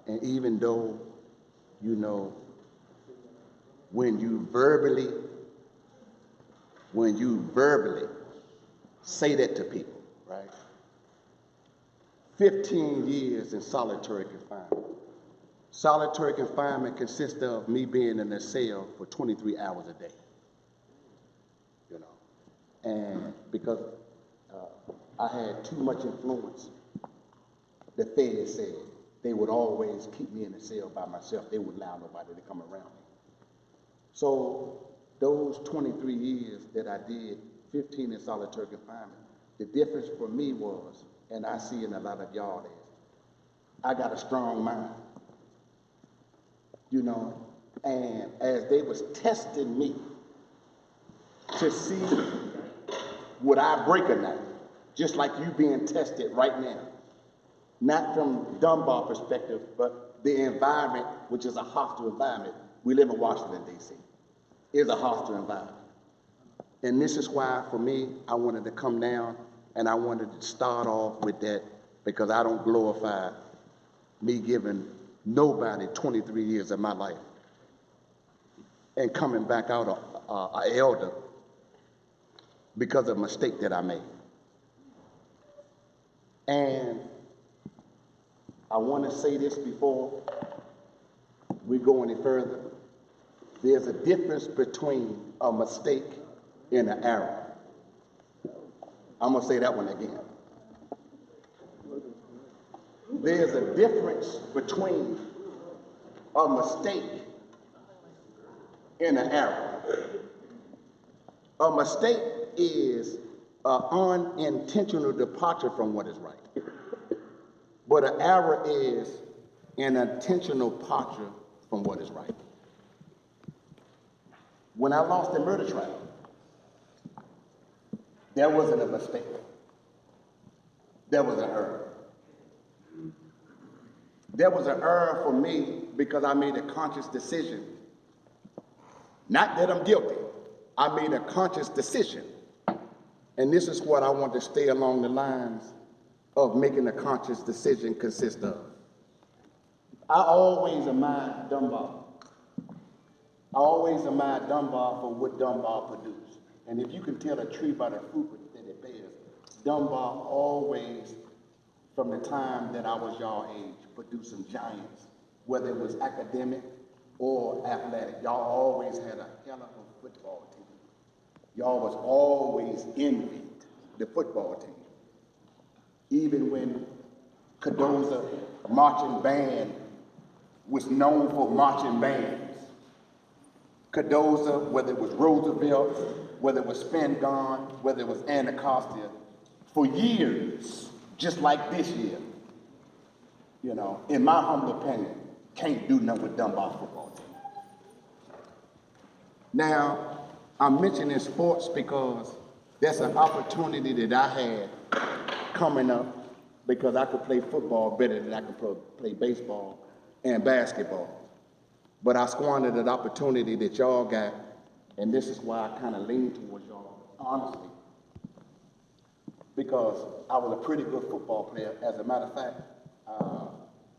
And even though, you know, when you verbally, when you verbally say that to people, right? 15 years in solitary confinement. Solitary confinement consists of me being in a cell for 23 hours a day, you know, and because I had too much influence, the feds said they would always keep me in the cell by myself. They wouldn't allow nobody to come around me. So those 23 years that I did, 15 in solitary confinement, the difference for me was, and I see in a lot of y'all is, I got a strong mind, you know, and as they was testing me to see would I break or not, just like you being tested right now, not from Dunbar perspective, but the environment, which is a hostile environment. We live in Washington, D.C. Is a hostile environment. And this is why, for me, I wanted to come down and I wanted to start off with that because I don't glorify me giving nobody 23 years of my life and coming back out an elder because of a mistake that I made. And I want to say this before we go any further. There's a difference between a mistake and an error. I'm going to say that one again. There's a difference between a mistake and an error. A mistake is an unintentional departure from what is right. But an error is an intentional departure from what is right. When I lost the murder trial, there wasn't a mistake. There was an error. There was an error for me because I made a conscious decision. Not that I'm guilty. I made a conscious decision. And this is what I want to stay along the lines of making a conscious decision consist of. I always admired Dunbar. I always admired Dunbar for what Dunbar produced. And if you can tell a tree by the fruit that it bears, Dunbar always, from the time that I was y'all age, produced some giants, whether it was academic or athletic. Y'all always had a hell of a football team. Y'all was always envied the football team. Even when Cadoza marching band was known for marching bands. Cadoza, whether it was Roosevelt, whether it was Spingarn, whether it was Anacostia, for years, just like this year, you know, in my humble opinion, can't do nothing with Dunbar football team. Now, I'm mentioning sports because that's an opportunity that I had coming up because I could play football better than I could play baseball and basketball. But I squandered an opportunity that y'all got, and this is why I kind of lean towards y'all, honestly. Because I was a pretty good football player. As a matter of fact,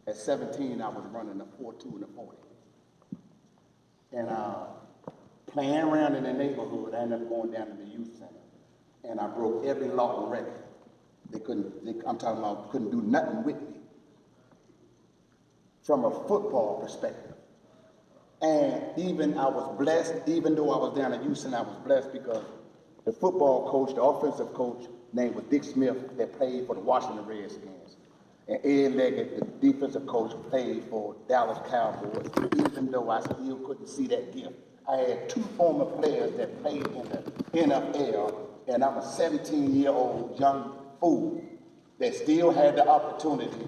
at 17, I was running a 4.2 and a 40. And playing around in the neighborhood, I ended up going down to the youth center. And I broke every law record. I'm talking about couldn't do nothing with me from a football perspective. And even I was blessed, even though I was down at Houston, I was blessed because the football coach, the offensive coach, name was Dick Smith, that played for the Washington Redskins. And Ed Leggett, the defensive coach, played for Dallas Cowboys. Even though I still couldn't see that gift, I had two former players that played in the NFL, and I'm a 17-year-old young fool that still had the opportunity,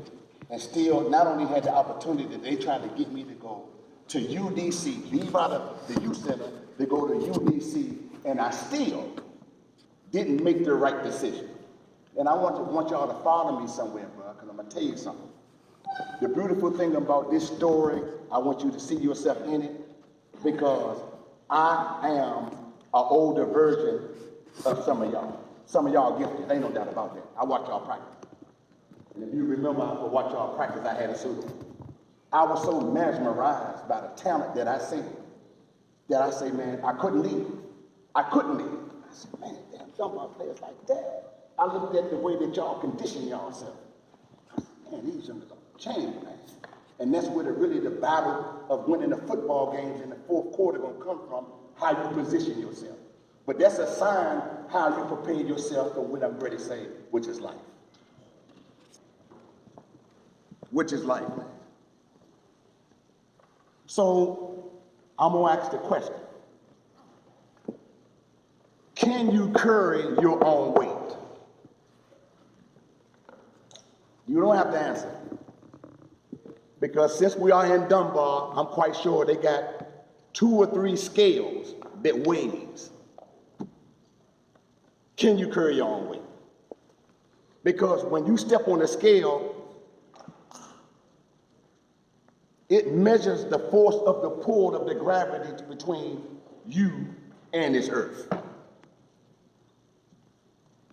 and still not only had the opportunity, they tried to get me to go to UDC, leave out of the youth center to go to UDC, and I still didn't make the right decision. And I want y'all to follow me somewhere, bro, because I'm gonna tell you something. The beautiful thing about this story, I want you to see yourself in it, because I am an older version of some of y'all. Some of y'all gifted, ain't no doubt about that. I watch y'all practice. And if you remember, I watch y'all practice, I had a suit on. I was so mesmerized by the talent that I see, that I say, man, I couldn't leave. I couldn't leave. I said, man, damn, Dunbar players like that. I looked at the way that y'all condition yourself. I said, man, these youngsters are changed, man. And that's where really the battle of winning the football games in the fourth quarter gonna come from, how you position yourself. But that's a sign how you prepare yourself for what I'm ready to say, which is life. Which is life, man. So I'm gonna ask the question. Can you carry your own weight? You don't have to answer. Because since we are in Dunbar, I'm quite sure they got 2 or 3 scales that weighs. Can you carry your own weight? Because when you step on the scale, it measures the force of the pull of the gravity between you and this earth.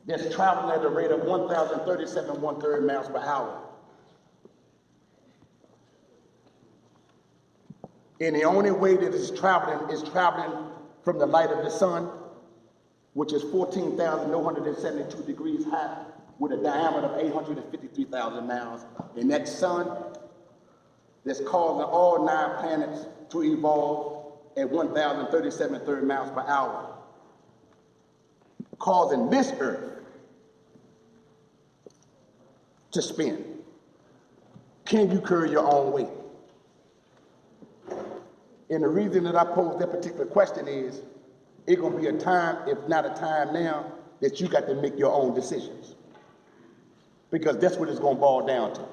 That's traveling at a rate of 1,037 1/3 miles per hour. And the only way that it's traveling is traveling from the light of the sun, which is 14,172 degrees high, with a diameter of 853,000 miles. And that sun that's causing all 9 planets to evolve at 1,037 1/3 miles per hour, causing this earth to spin. Can you carry your own weight? And the reason that I pose that particular question is, it's gonna be a time, if not a time now, that you got to make your own decisions. Because that's what it's gonna boil down to.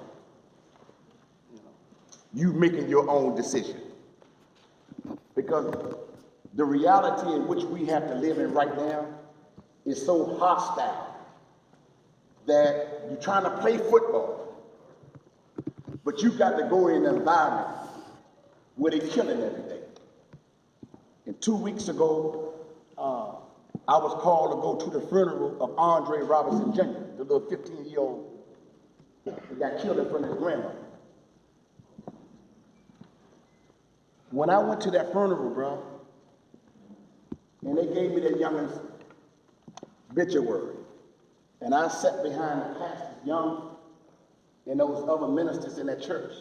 You making your own decision. Because the reality in which we have to live in right now is so hostile that you're trying to play football, but you got to go in an environment where they're killing every day. And 2 weeks ago, I was called to go to the funeral of Andre Robinson Jr., the little 15-year-old that got killed in front of his grandmother. When I went to that funeral, bro, and they gave me that youngin's obituary, and I sat behind the pastors, young, and those other ministers in that church,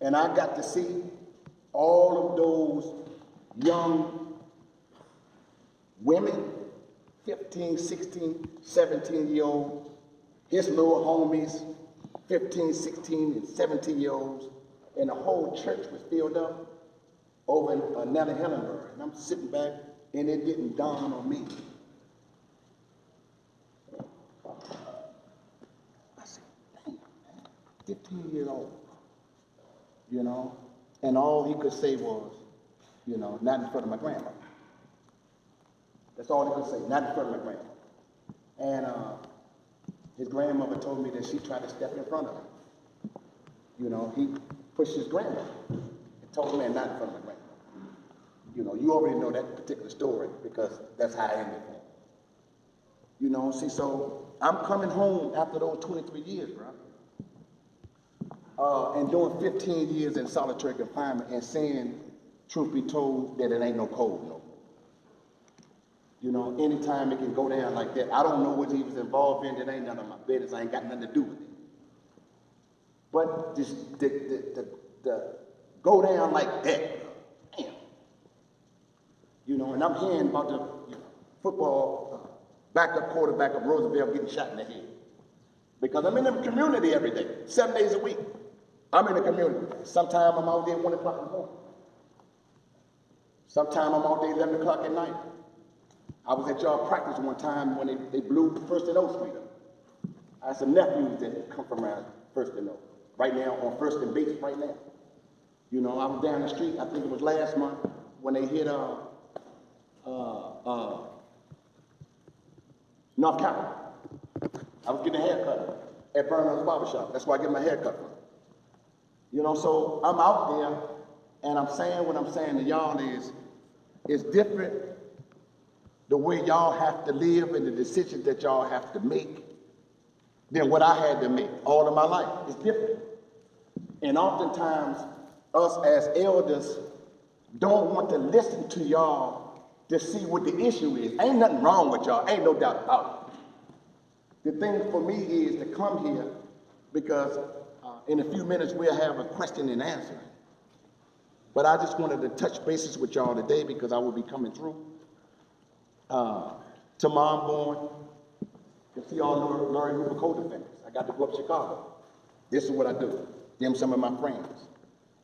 and I got to see all of those young women, 15, 16, 17-year-olds, his little homies, 15, 16, and 17-year-olds, and the whole church was filled up over in Nellie Hellenberg. And I'm sitting back, and it didn't dawn on me. I said, damn, man, 15 years old, you know? And all he could say was, you know, not in front of my grandmother. That's all he could say, not in front of my grandmother. And his grandmother told me that she tried to step in front of him. You know, he pushed his grandmother and told me, man, not in front of my grandmother. You know, you already know that particular story because that's how I ended it. You know, see, so I'm coming home after those 23 years, bro. And doing 15 years in solitary confinement and saying, truth be told, that it ain't no code no more. You know, anytime it can go down like that, I don't know what he was involved in, that ain't none of my business, I ain't got nothing to do with it. But this, the go down like that, damn. You know, and I'm hearing about the football backup quarterback of Roosevelt getting shot in the head. Because I'm in the community every day, 7 days a week. I'm in the community. Sometimes I'm out there at 1 o'clock in the morning. Sometimes I'm out there 11 o'clock at night. I was at y'all practice one time when they blew First and O Street up. I had some nephews that come from around First and O. Right now, on First and Base right now. You know, I was down the street, I think it was last month, when they hit North Carolina. I was getting a haircut at Vernon's barbershop. That's where I get my haircut from. You know, so I'm out there, and I'm saying what I'm saying to y'all is, it's different the way y'all have to live and the decisions that y'all have to make than what I had to make all of my life. It's different. And oftentimes, us as elders don't want to listen to y'all to see what the issue is. Ain't nothing wrong with y'all, ain't no doubt about it. The thing for me is to come here because in a few minutes we'll have a question and answer. But I just wanted to touch bases with y'all today because I will be coming through. Tomorrow I'm going to see all the Larry Hoover co-defendants. I got to go up to Chicago. This is what I do. Them some of my friends,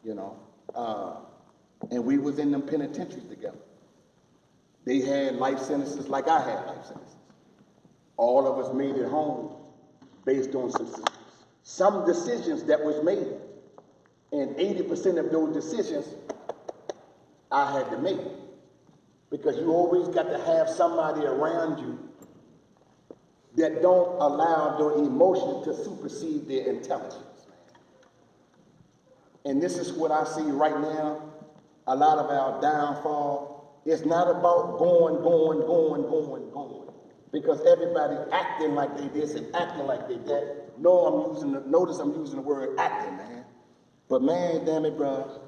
you know. And we was in them penitentiaries together. They had life sentences like I had life sentences. All of us made it home based on some decisions that was made. And 80% of those decisions I had to make. Because you always got to have somebody around you that don't allow their emotion to supersede their intelligence. And this is what I see right now, a lot of our downfall. It's not about going. Because everybody acting like they this and acting like they that. Notice I'm using the word acting, man. But man, damn it, bro.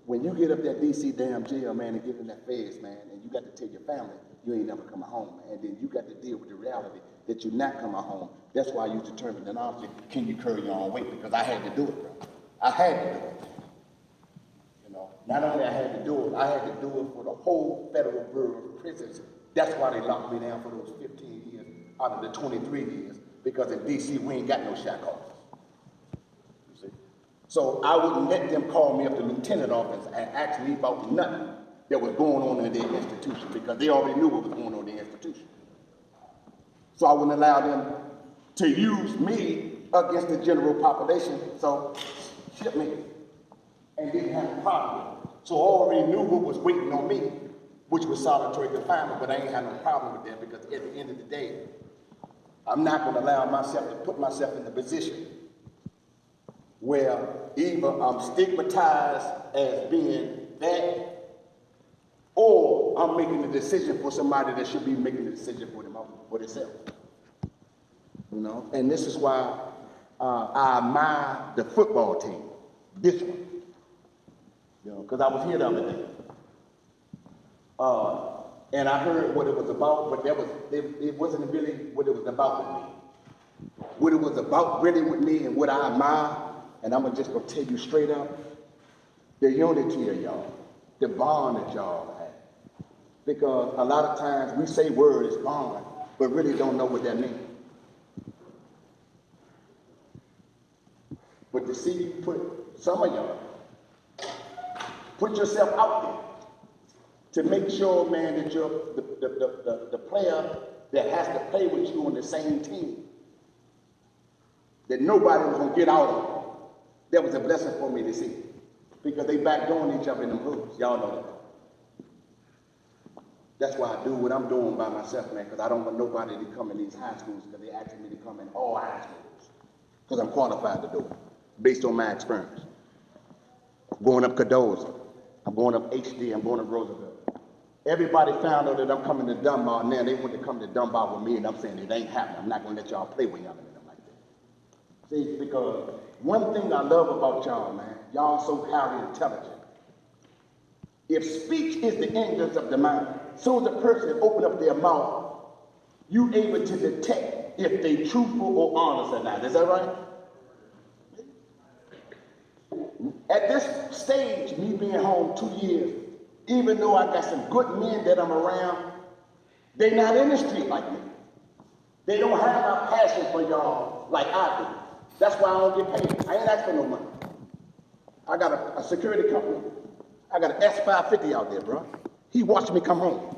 When you get up that DC damn jail, man, and get in that phase, man, and you got to tell your family, you ain't never coming home, man. And then you got to deal with the reality that you're not coming home. That's why you determined that obviously, can you carry your own weight? Because I had to do it, bro. I had to do it. You know, not only I had to do it, I had to do it for the whole Federal Bureau of Prisons. That's why they locked me down for those 15 years out of the 23 years, because in DC, we ain't got no shackles. You see? So I wouldn't let them call me up to lieutenant office and ask me about nothing that was going on in their institution, because they already knew what was going on in their institution. So I wouldn't allow them to use me against the general population, so ship me, and didn't have a problem with it. So I already knew what was waiting on me, which was solitary confinement, but I ain't had no problem with that, because at the end of the day, I'm not going to allow myself to put myself in the position where either I'm stigmatized as being that, or I'm making a decision for somebody that should be making a decision for themselves. You know, and this is why I admire the football team, this one, you know, because I was here the other day. And I heard what it was about, but it wasn't really what it was about with me. What it was about really with me and what I admire, and I'm just gonna tell you straight up, the unity of y'all, the bond that y'all have. Because a lot of times we say word is bond, but really don't know what that means. But to see you put some of y'all, put yourself out there, to make sure, man, that you're the player that has to play with you on the same team, that nobody was gonna get out of. That was a blessing for me to see, because they backdooring each other in them hoops. Y'all know that. That's why I do what I'm doing by myself, man, because I don't want nobody to come in these high schools, because they asking me to come in all high schools, because I'm qualified to do it, based on my experience. Going up Cardozo, I'm going up HD, I'm going up Roosevelt. Everybody found out that I'm coming to Dunbar now. They want to come to Dunbar with me, and I'm saying it ain't happening. I'm not going to let y'all play with young men like that. See, because one thing I love about y'all, man, y'all so highly intelligent. If speech is the English of the mind, so as a person open up their mouth, you able to detect if they truthful or honest or not. Is that right? At this stage, me being home 2 years, even though I got some good men that I'm around, they not in the street like me. They don't have a passion for y'all like I do. That's why I don't get paid. I ain't asking for no money. I got a security company. I got an S550 out there, bro. He watched me come home.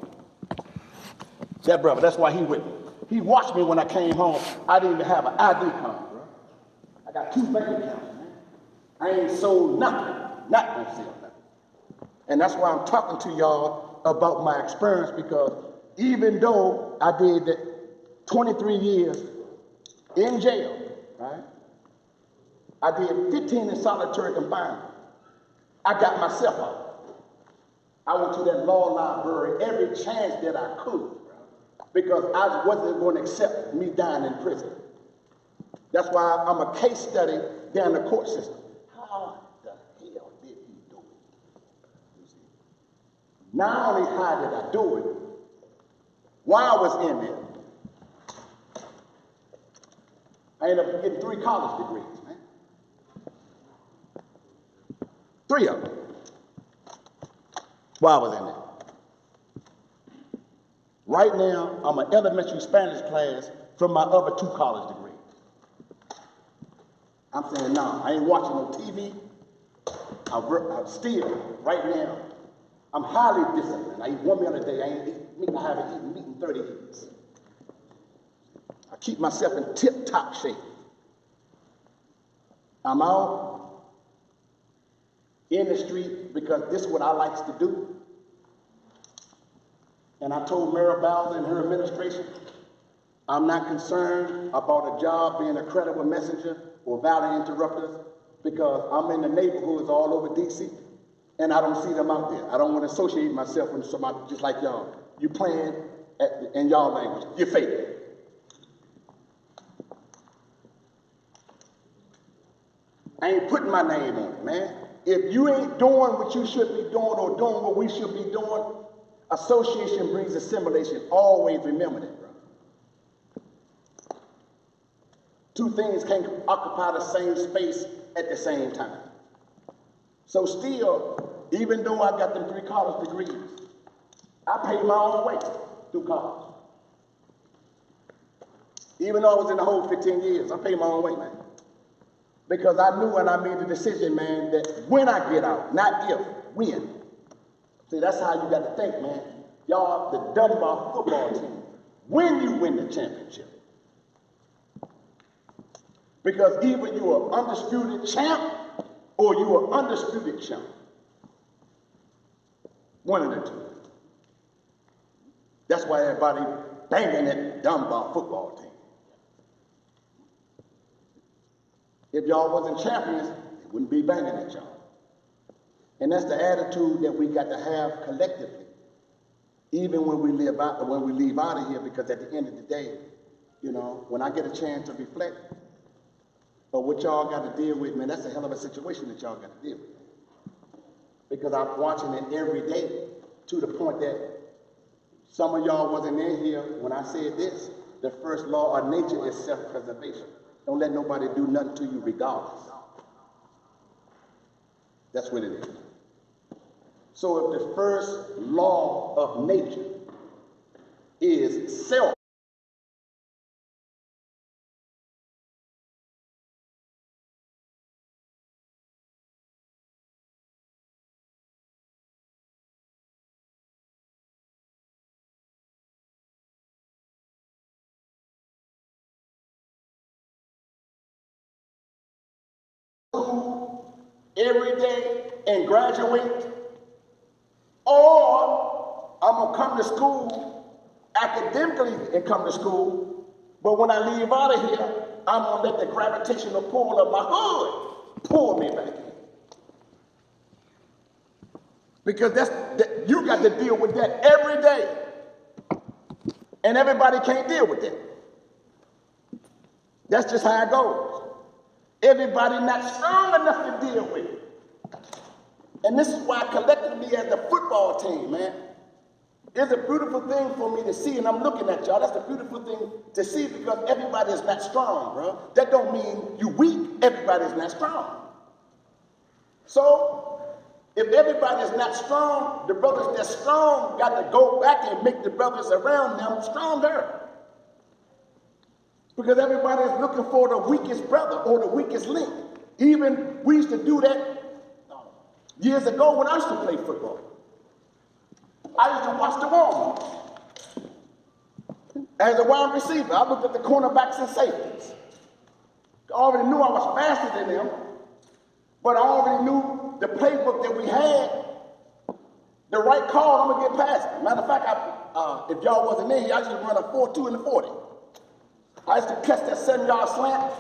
That brother, that's why he with me. He watched me when I came home. I didn't even have an ID card, bro. I got 2 bank accounts, man. I ain't sold nothing. Not gonna sell nothing. And that's why I'm talking to y'all about my experience, because even though I did that 23 years in jail, right? I did 15 in solitary confinement. I got myself out. I went to that law library every chance that I could, because I wasn't going to accept me dying in prison. That's why I'm a case study down the court system. How how the hell did he do it? You see? Not only how did I do it, while I was in there, I ended up getting 3 college degrees, man. 3 of them. While I was in there. Right now, I'm an elementary Spanish class from my other 2 college degrees. I'm saying, no, I ain't watching no TV. I'm still, right now, I'm highly disciplined. I eat 1 meal a day. I ain't eating meat. I haven't eaten meat in 30 years. I keep myself in tip-top shape. I'm out in the street because this is what I like to do. And I told Mary Bowser and her administration, I'm not concerned about a job being a credible messenger or valid interrupters because I'm in the neighborhoods all over D.C. and I don't see them out there. I don't want to associate myself with somebody just like y'all. You playing in y'all language. You're fake. I ain't putting my name on it, man. If you ain't doing what you should be doing or doing what we should be doing, association brings assimilation. Always remember that, bro. 2 things can't occupy the same space at the same time. So still, even though I got them 3 college degrees, I paid my own way through college. Even though I was in the hole 15 years, I paid my own way, man. Because I knew and I made the decision, man, that when I get out, not if, when. See, that's how you got to think, man. Y'all, the Dunbar football team, when you win the championship. Because either you're an undisputed champ or you're an undisputed champ. One of the 2. That's why everybody banging at Dunbar football team. If y'all wasn't champions, they wouldn't be banging at y'all. And that's the attitude that we got to have collectively, even when we leave out of here, because at the end of the day, you know, when I get a chance to reflect on what y'all got to deal with, man, that's a hell of a situation that y'all got to deal with. Because I'm watching it every day to the point that some of y'all wasn't in here when I said this. The first law of nature is self-preservation. Don't let nobody do nothing to you regardless. That's what it is. So if the first law of nature is self, every day and graduate, or I'm going to come to school academically and come to school, but when I leave out of here, I'm going to let the gravitational pull of my hood pull me back in. Because you got to deal with that every day. And everybody can't deal with that. That's just how it goes. Everybody not strong enough to deal with it. And this is why collectively as the football team, man, it's a beautiful thing for me to see, and I'm looking at y'all. That's a beautiful thing to see because everybody is not strong, bro. That don't mean you weak. Everybody's not strong. So, if everybody is not strong, the brothers that's strong got to go back and make the brothers around them stronger. Because everybody is looking for the weakest brother or the weakest link. Even we used to do that years ago when I used to play football. I used to watch the warm-ups. As a wide receiver, I looked at the cornerbacks and safeties. I already knew I was faster than them, but I already knew the playbook that we had, the right call, I'm going to get past it. Matter of fact, if y'all wasn't in here, I used to run a 4.2 in the 40. I used to catch that 7-yard slant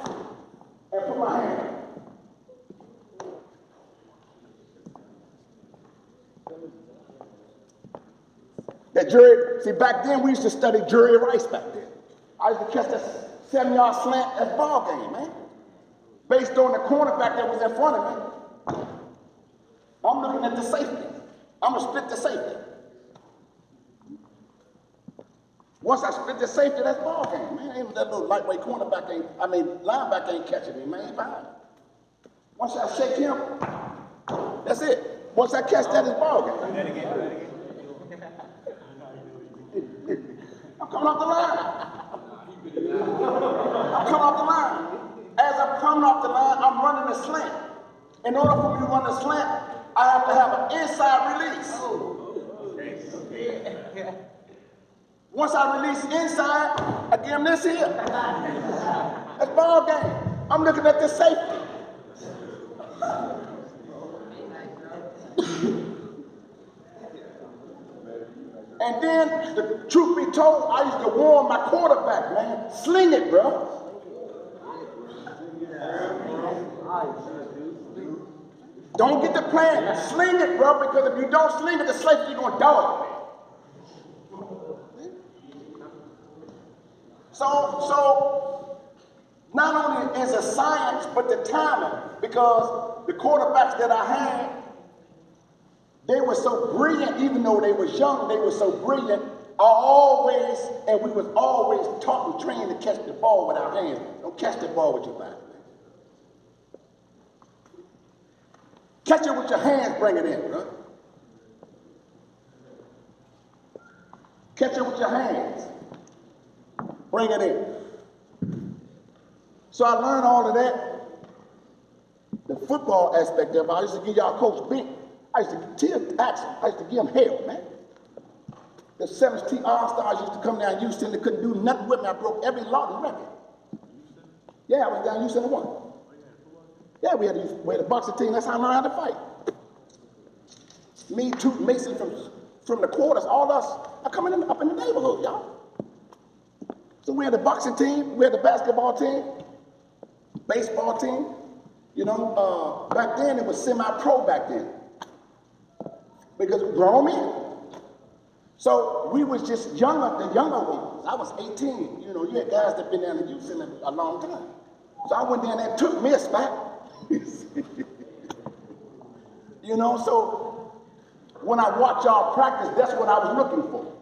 and put my hand up. That jury, see, back then we used to study Jerry Rice back then. I used to catch that 7-yard slant at ball game, man. Based on the cornerback that was in front of me, I'm looking at the safety. I'm gonna split the safety. Once I split the safety, that's ball game, man. Ain't that little lightweight cornerback linebacker ain't catching me, man. He behind. Once I shake him, that's it. Once I catch that, it's ball game. I'm coming off the line. I'm coming off the line. As I'm coming off the line, I'm running a slant. In order for me to run a slant, I have to have an inside release. Once I release inside, I give him this here. That's ball game. I'm looking at the safety. And then, the truth be told, I used to warn my quarterback, man. Sling it, bro. Don't get the plan. Sling it, bro, because if you don't sling it, the safety going to dog. So not only is it science, but the timing, because the quarterbacks that I had, they were so brilliant, even though they was young, they were so brilliant. We was always taught and trained to catch the ball with our hands. Don't catch the ball with your back. Catch it with your hands, bring it in, bro. Catch it with your hands. Bring it in. So I learned all of that. The football aspect of it, I used to give y'all Coach Bink. I used to give him hell, man. The 17 All-Stars used to come down Houston. They couldn't do nothing with me. I broke every Lawton record. Yeah, I was down Houston and won. Yeah, we had a boxing team. That's how I learned how to fight. Me, Toot, Mason from the quarters, all us are coming up in the neighborhood, y'all. So we had a boxing team, we had a basketball team, baseball team. You know, back then it was semi-pro back then. Because we grown men. So we was just the younger ones. I was 18. You know, you had guys that been down in Houston a long time. So I went down there and took me a spot. You know, so when I watch y'all practice, that's what I was looking for.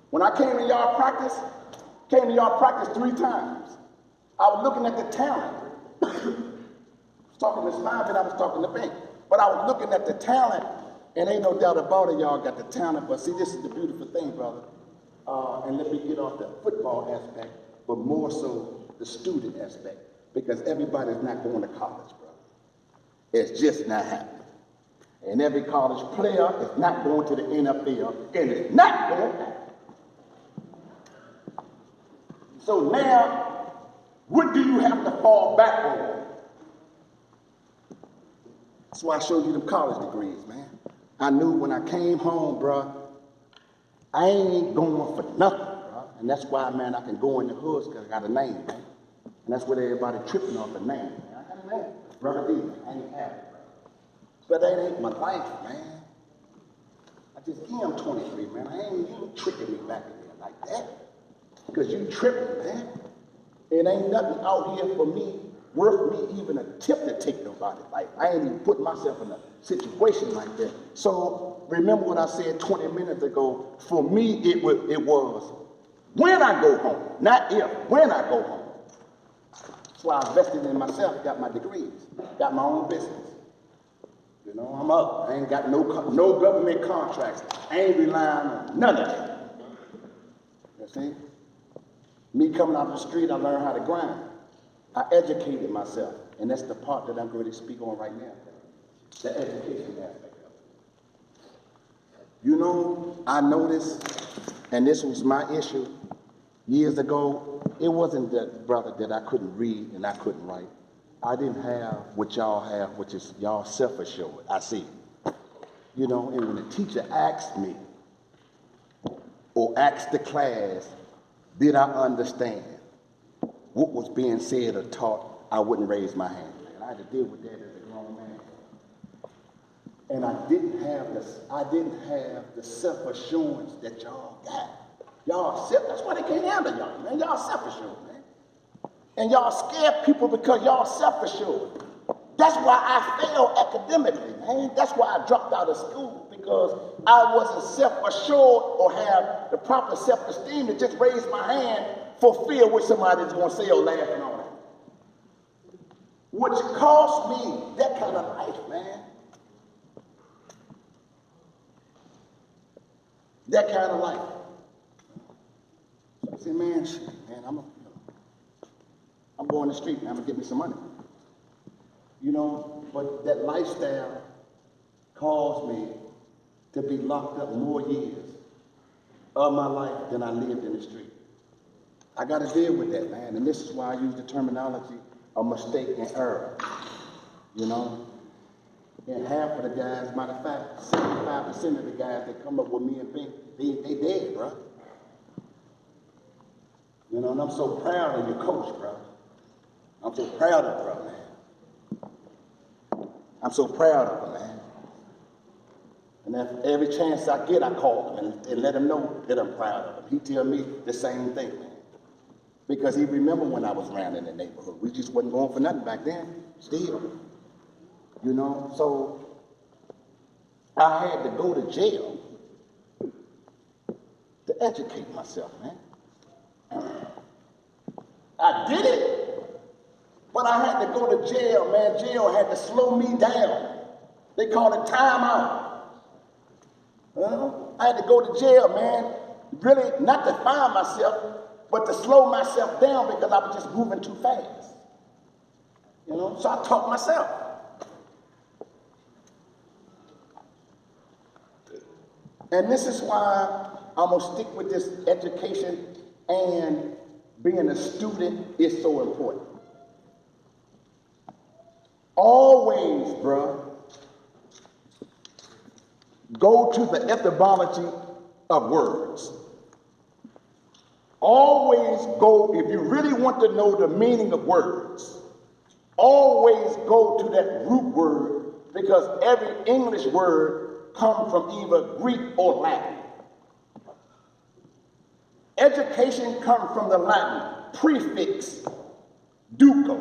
When I came to y'all practice 3 times. I was looking at the talent. I was talking to Spivey and I was talking to Bink. But I was looking at the talent, and ain't no doubt about it, y'all got the talent. But see, this is the beautiful thing, brother. And let me get off the football aspect, but more so the student aspect. Because everybody's not going to college, brother. It's just not happening. And every college player is not going to the NFL, and it's not going to happen. So now, what do you have to fall back on? That's why I showed you them college degrees, man. I knew when I came home, bro, I ain't going for nothing, bro. And that's why, man, I can go in the hoods because I got a name, man. And that's what everybody tripping off the name, man. I got a name. Brother D, I ain't have it, bro. But that ain't my life, man. I just am 23, man. I ain't you tricking me back in there like that. Because you tripping, man. It ain't nothing out here for me, worth me even attempt to take nobody's life. I ain't even putting myself in a situation like that. So remember what I said 20 minutes ago. For me, it was when I go home, not if, when I go home. That's why I invested in myself, got my degrees, got my own business. You know, I'm up. I ain't got no government contracts. I ain't relying on none of that. You see? Me coming out the street, I learned how to grind. I educated myself, and that's the part that I'm going to speak on right now. The education aspect of it. You know, I noticed, and this was my issue years ago, it wasn't that, brother, that I couldn't read and I couldn't write. I didn't have what y'all have, which is y'all self-assured. I see. You know, and when the teacher asked me, or asked the class, did I understand what was being said or taught, I wouldn't raise my hand. And I had to deal with that as a grown man. And I didn't have the self-assurance that y'all got. That's why they can't handle y'all, man. Y'all self-assured, man. And y'all scare people because y'all self-assured. That's why I failed academically, man. That's why I dropped out of school, because I wasn't self-assured or have the proper self-esteem to just raise my hand for fear what somebody's going to say or laughing on it. Which cost me that kind of life, man. That kind of life. So I said, man, I'm going to the street, man. I'm going to get me some money. You know, but that lifestyle caused me to be locked up more years of my life than I lived in the street. I got to deal with that, man. And this is why I use the terminology of mistake and error. You know? And half of the guys, matter of fact, 75% of the guys that come up with me and think, they dead, bro. You know, and I'm so proud of your coach, bro. I'm so proud of bro, man. I'm so proud of him, man. And every chance I get, I call him and let him know that I'm proud of him. He tell me the same thing, man. Because he remember when I was around in the neighborhood. We just wasn't going for nothing back then, still. You know, so I had to go to jail to educate myself, man. I did it. But I had to go to jail, man. Jail had to slow me down. They call it time out. I had to go to jail, man. Really, not to find myself, but to slow myself down because I was just moving too fast. You know, so I taught myself. And this is why I'm going to stick with this education, and being a student is so important. Always, bruh, go to the etymology of words. Always go, if you really want to know the meaning of words, always go to that root word, because every English word comes from either Greek or Latin. Education comes from the Latin prefix duco,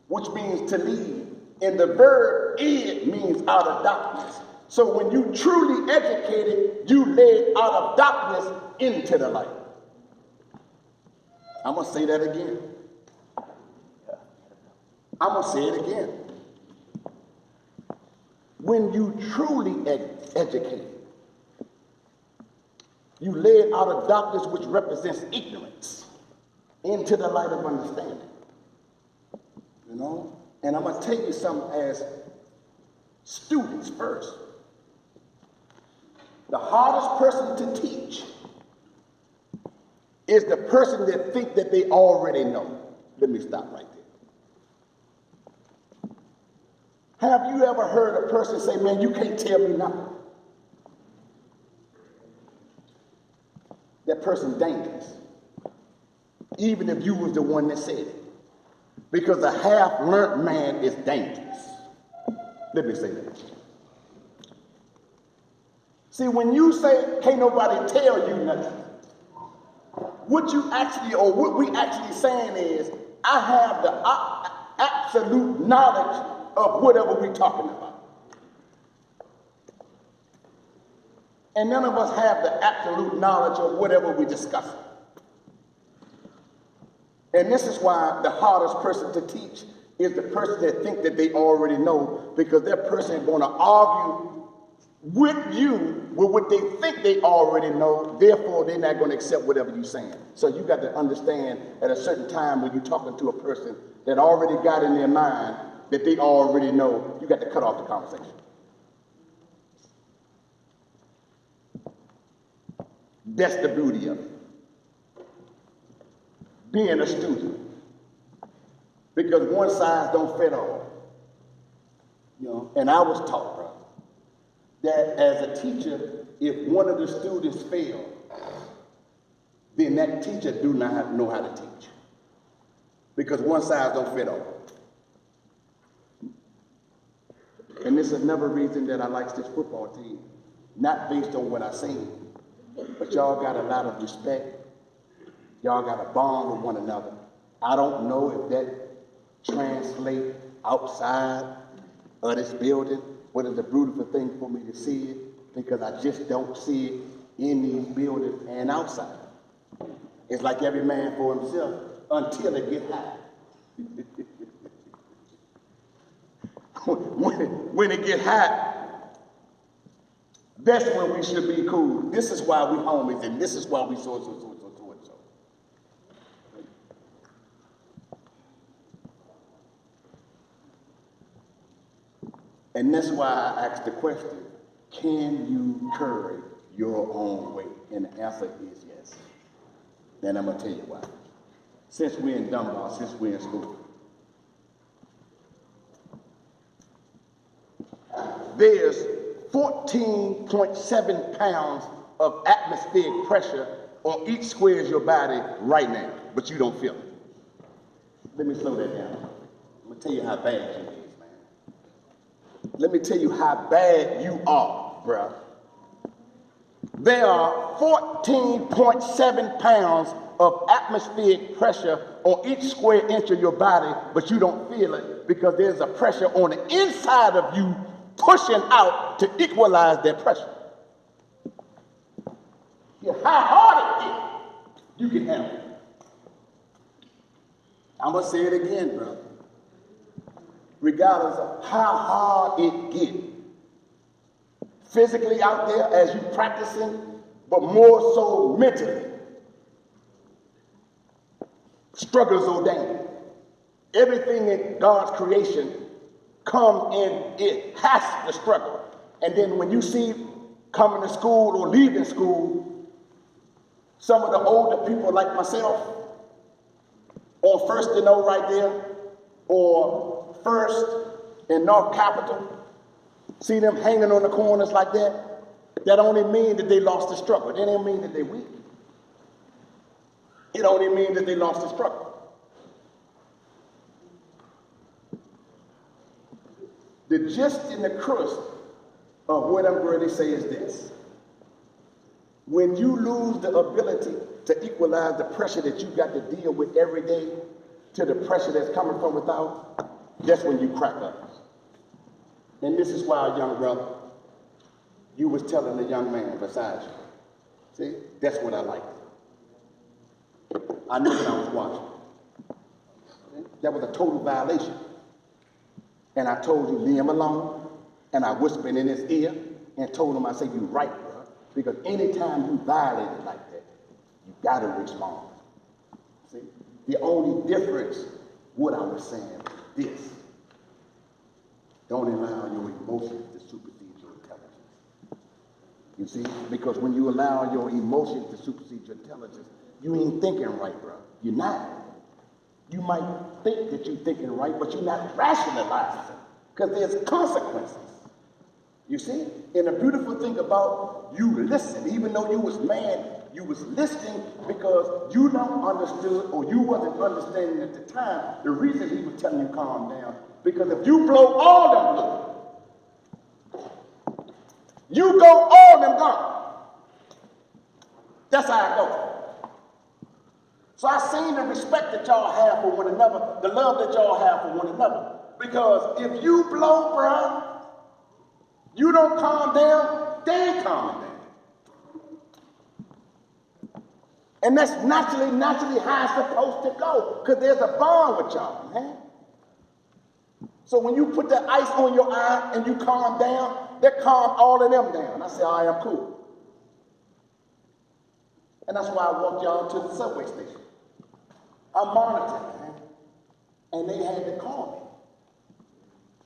which means to lead, and the verb id means out of darkness. So when you truly educated, you led out of darkness into the light. I'm going to say that again. I'm going to say it again. When you truly educated, you led out of darkness, which represents ignorance, into the light of understanding. You know? And I'm going to tell you something as students first. The hardest person to teach is the person that think that they already know. Let me stop right there. Have you ever heard a person say, man, you can't tell me nothing? That person's dangerous, even if you was the one that said it. Because a half-learned man is dangerous. Let me say that. See, when you say, can't nobody tell you nothing, what you actually, or what we actually saying is, I have the absolute knowledge of whatever we're talking about. And none of us have the absolute knowledge of whatever we're discussing. And this is why the hardest person to teach is the person that think that they already know, because that person is going to argue with you with what they think they already know. Therefore, they're not going to accept whatever you're saying. So you got to understand at a certain time when you're talking to a person that already got in their mind that they already know, you got to cut off the conversation. That's the beauty of it. Being a student. Because one size don't fit all. You know, and I was taught, bro, that as a teacher, if one of the students fail, then that teacher do not know how to teach. Because one size don't fit all. And this is another reason that I like this football team. Not based on what I seen, but y'all got a lot of respect. Y'all got a bond with one another. I don't know if that translates outside of this building, but it's a beautiful thing for me to see it because I just don't see it in these buildings and outside. It's like every man for himself until it get hot. When it get hot, that's when we should be cool. This is why we homies, and this is why we so. And that's why I asked the question, can you carry your own weight? And the answer is yes. Then I'm going to tell you why. Since we're in Dunbar, since we're in school, there's 14.7 pounds of atmospheric pressure on each square of your body right now, but you don't feel it. Let me slow that down. I'm going to tell you how bad you is, man. Let me tell you how bad you are, bruh. There are 14.7 pounds of atmospheric pressure on each square inch of your body, but you don't feel it because there's a pressure on the inside of you pushing out to equalize that pressure. Yeah, how hard it gets, you can handle it. I'm going to say it again, brother. Regardless of how hard it gets, physically out there as you practicing, but more so mentally. Struggles ordained. Everything in God's creation comes in, it has to struggle. And then when you see coming to school or leaving school, some of the older people like myself, or First and O right there, or First in North Capitol, see them hanging on the corners like that? That only means that they lost the struggle. That don't mean that they're weak. It only means that they lost the struggle. The gist and the crust of what I'm going to say is this. When you lose the ability to equalize the pressure that you got to deal with every day to the pressure that's coming from without, that's when you crack up. And this is why, young brother, you was telling the young man beside you. See, that's what I liked. I knew what I was watching. That was a total violation. And I told you, leave him alone. And I whispered in his ear and told him, I said, you're right, bro. Because anytime you violate it like that, you got to respond. See? The only difference, what I was saying, is this. Don't allow your emotions to supersede your intelligence. You see? Because when you allow your emotions to supersede your intelligence, you ain't thinking right, bro. You're not. You might think that you're thinking right, but you're not rationalizing it. Because there's consequences. You see? And the beautiful thing about you listening, even though you was mad, you was listening because you don't understood or you wasn't understanding at the time the reason he was telling you calm down. Because if you blow all them blue, you go all them gone. That's how I go. So I seen the respect that y'all have for one another, the love that y'all have for one another. Because if you blow, bro, you don't calm down, they ain't calming down. And that's naturally how it's supposed to go. Because there's a bond with y'all, man. So when you put that ice on your eye and you calm down, that calm all of them down. I say, all right, I'm cool. And that's why I walked y'all to the subway station. I'm monitoring, man. And they had to call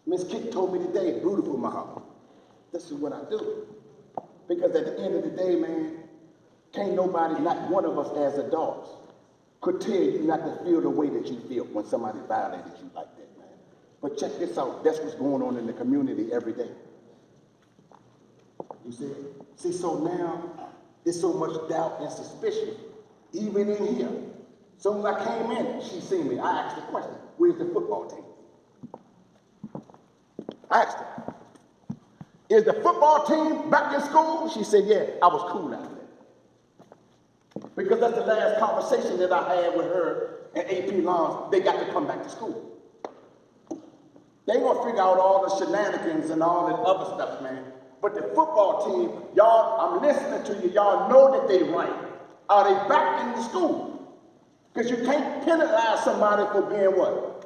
me. Miss Kit told me today, beautiful, Muhammad. This is what I do. Because at the end of the day, man, can't nobody, not one of us as adults, could tell you not to feel the way that you feel when somebody violated you like that, man. But check this out. That's what's going on in the community every day. You see? See, so now, there's so much doubt and suspicion, even in here. As soon as I came in, she seen me. I asked the question, where's the football team? I asked her, is the football team back in school? She said, yeah, I was cool out there. Because that's the last conversation that I had with her and AP Lawrence. They got to come back to school. They ain't gonna figure out all the shenanigans and all that other stuff, man. But the football team, y'all, I'm listening to you, y'all know that they right. Are they back in the school? Because you can't penalize somebody for being what?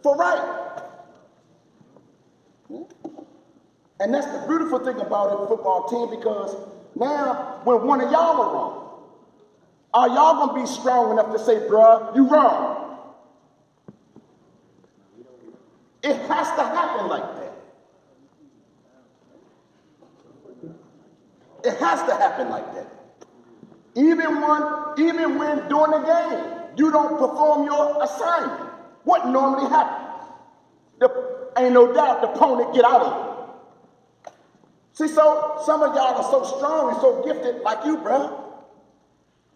For right. And that's the beautiful thing about a football team, because now when one of y'all are wrong, are y'all gonna be strong enough to say, bruh, you wrong? It has to happen like that. It has to happen like that. Even when during the game, you don't perform your assignment. What normally happens? Ain't no doubt the opponent get out of it. See, so some of y'all are so strong and so gifted like you, bro,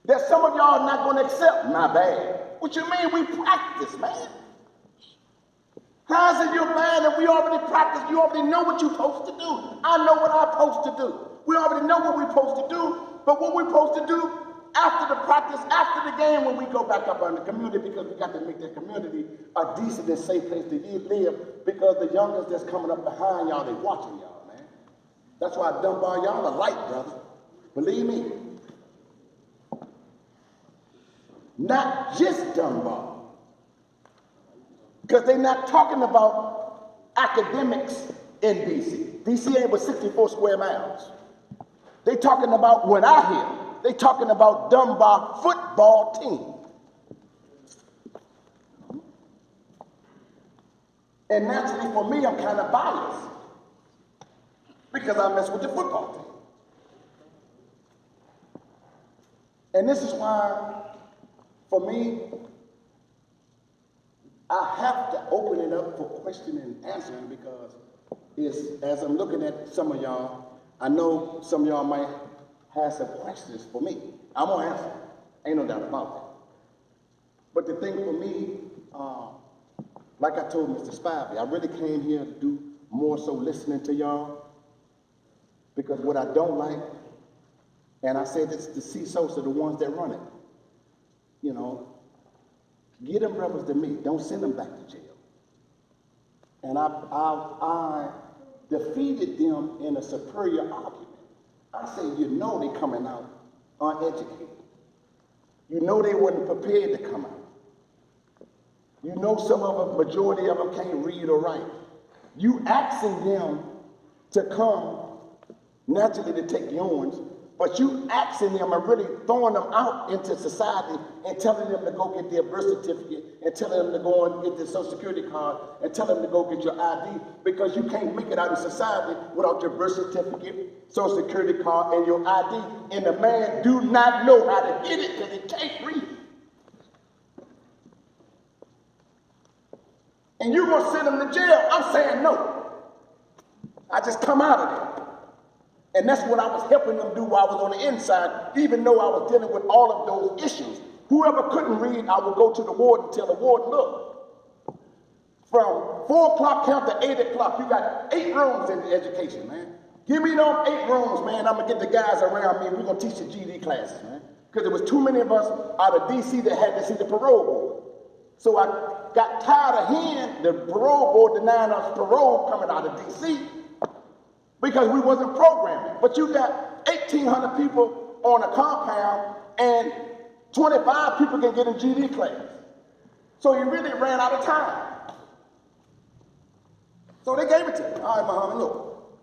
that some of y'all are not going to accept my bad. What you mean? We practice, man. How is it you're bad and we already practice? You already know what you're supposed to do. I know what I'm supposed to do. We already know what we're supposed to do, but what we're supposed to do after the practice, after the game, when we go back up in the community, because we got to make that community a decent and safe place to live, because the youngers that's coming up behind y'all, they watching y'all, man. That's why Dunbar, y'all are light, brother. Believe me. Not just Dunbar. Because they're not talking about academics in DC. DC ain't but 64 square miles. They talking about what I hear. They talking about Dunbar football team. And naturally for me, I'm kind of biased because I mess with the football team. And this is why, for me, I have to open it up for question and answering, because it's, as I'm looking at some of y'all, I know some of y'all might have some questions for me. I'm gonna answer, ain't no doubt about that. But the thing for me, like I told Mr. Spivey, I really came here to do more so listening to y'all, because what I don't like, and I said this to CSOs are the ones that run it, you know, get them brothers to me. Don't send them back to jail. And I defeated them in a superior argument. I said, you know they coming out uneducated. You know they wasn't prepared to come out. You know some of them, majority of them can't read or write. You asking them to come, naturally to take yours, but you asking them and really throwing them out into society and telling them to go get their birth certificate and telling them to go and get their social security card and telling them to go get your ID, because you can't make it out of society without your birth certificate, social security card, and your ID. And the man do not know how to get it because he can't read. And you're going to send him to jail. I'm saying no. I just come out of there. And that's what I was helping them do while I was on the inside, even though I was dealing with all of those issues. Whoever couldn't read, I would go to the warden and tell the warden, look, from 4 o'clock count to 8 o'clock, you got 8 rooms in education, man. Give me those 8 rooms, man. I'm going to get the guys around me. We're going to teach the GD classes, man. Because there was too many of us out of D.C. that had to see the parole board. So I got tired of hearing the parole board denying us parole coming out of D.C. because we wasn't programming. But you got 1,800 people on a compound and 25 people can get in GD class. So he really ran out of time. So they gave it to me. All right, Muhammad, look,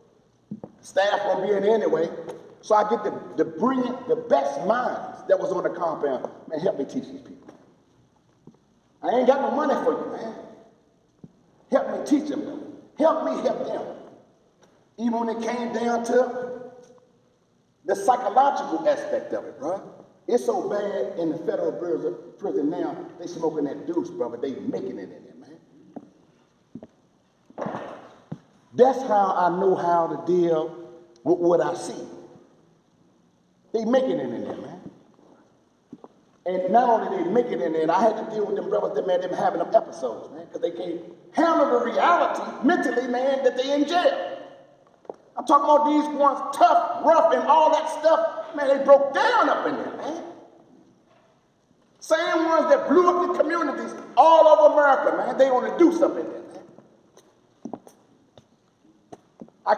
staff won't be in anyway. So I get the brilliant, the best minds that was on the compound. Man, help me teach these people. I ain't got no money for you, man. Help me teach them, though. Help me help them. Even when it came down to the psychological aspect of it, bro. It's so bad in the federal prison now, they smoking that deuce, brother. They making it in there, man. That's how I know how to deal with what I see. They making it in there, man. And not only they making it in there, I had to deal with them brothers that, man, them having them episodes, man, because they can't handle the reality mentally, man, that they in jail. I'm talking about these ones tough, rough, and all that stuff. Man, they broke down up in there, man. Same ones that blew up the communities all over America, man. They want to do something there, man. I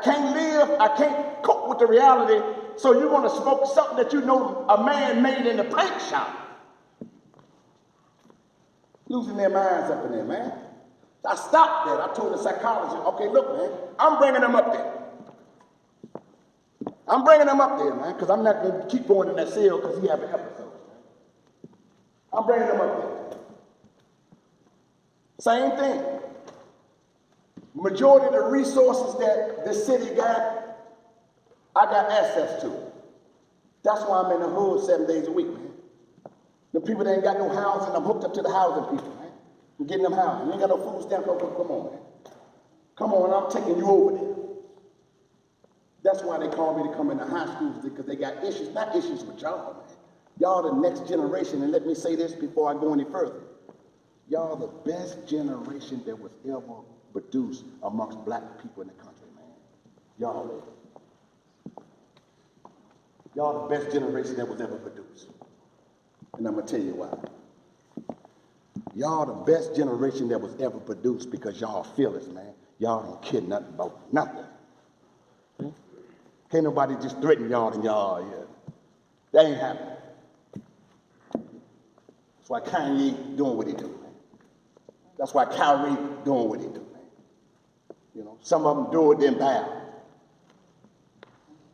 can't cope with the reality, so you want to smoke something that you know a man made in the paint shop. Losing their minds up in there, man. I stopped there. I told the psychologist, okay, look, man, I'm bringing them up there. I'm bringing them up there, man, because I'm not going to keep going in that cell because he have an episode. I'm bringing them up there. Same thing. Majority of the resources that the city got, I got access to. That's why I'm in the hood 7 days a week, man. The people that ain't got no housing, I'm hooked up to the housing people, man. I'm getting them housing. You ain't got no food stamps, come on, man. Come on, I'm taking you over there. That's why they call me to come into high schools, because they got issues, not issues with y'all, man. Y'all the next generation, and let me say this before I go any further. Y'all the best generation that was ever produced amongst black people in the country, man. Y'all the best generation that was ever produced. And I'm gonna tell you why. Y'all the best generation that was ever produced because y'all fearless, man. Y'all don't care nothing about nothing. Can't nobody just threaten y'all in y'all yet. That ain't happening. That's why Kanye doing what he do, man. That's why Kyrie doing what he do, man. You know, some of them do it, then bow.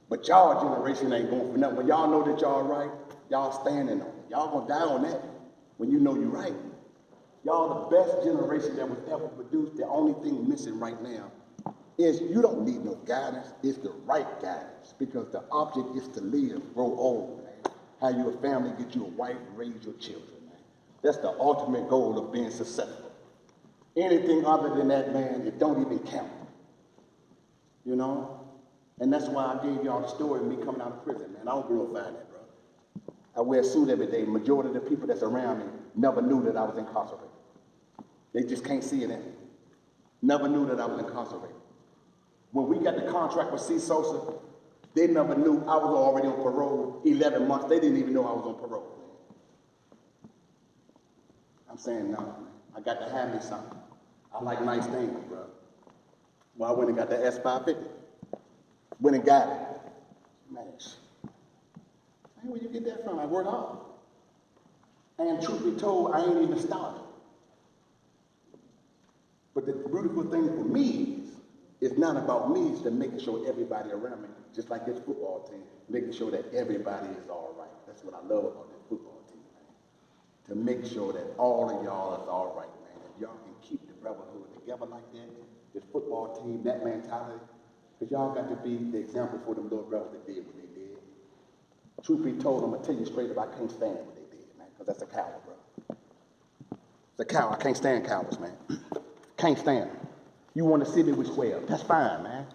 But y'all generation ain't going for nothing. When y'all know that y'all right, y'all standing on it. Y'all gonna die on that when you know you're right. Y'all the best generation that was ever produced. The only thing missing right now is you don't need no guidance. It's the right guidance, because the object is to live, grow old, man. Have you a family, get you a wife, raise your children, man. That's the ultimate goal of being successful. Anything other than that, man, it don't even count. You know? And that's why I gave y'all the story of me coming out of prison, man. I don't glorify that, bro. I wear a suit every day. Majority of the people that's around me never knew that I was incarcerated. They just can't see it in me. Never knew that I was incarcerated. When we got the contract with C. Sosa, they never knew I was already on parole 11 months. They didn't even know I was on parole. I'm saying, no, man. I got to have me something. I like nice things, bro. Well, I went and got the S550. Went and got it. Man, where you get that from? I worked hard. And truth be told, I ain't even started. But the beautiful thing for me is not about me, it's to making sure everybody around me, just like this football team, making sure that everybody is all right. That's what I love about this football team, man. To make sure that all of y'all is all right, man. If y'all can keep the brotherhood together like that, this football team, that mentality, because y'all got to be the example for them little brothers that did what they did. Truth be told, I'm going to tell you straight up, I can't stand what they did, man, because that's a coward, bro. It's a coward. I can't stand cowards, man. Can't stand them. You want to see me with 12. That's fine, man.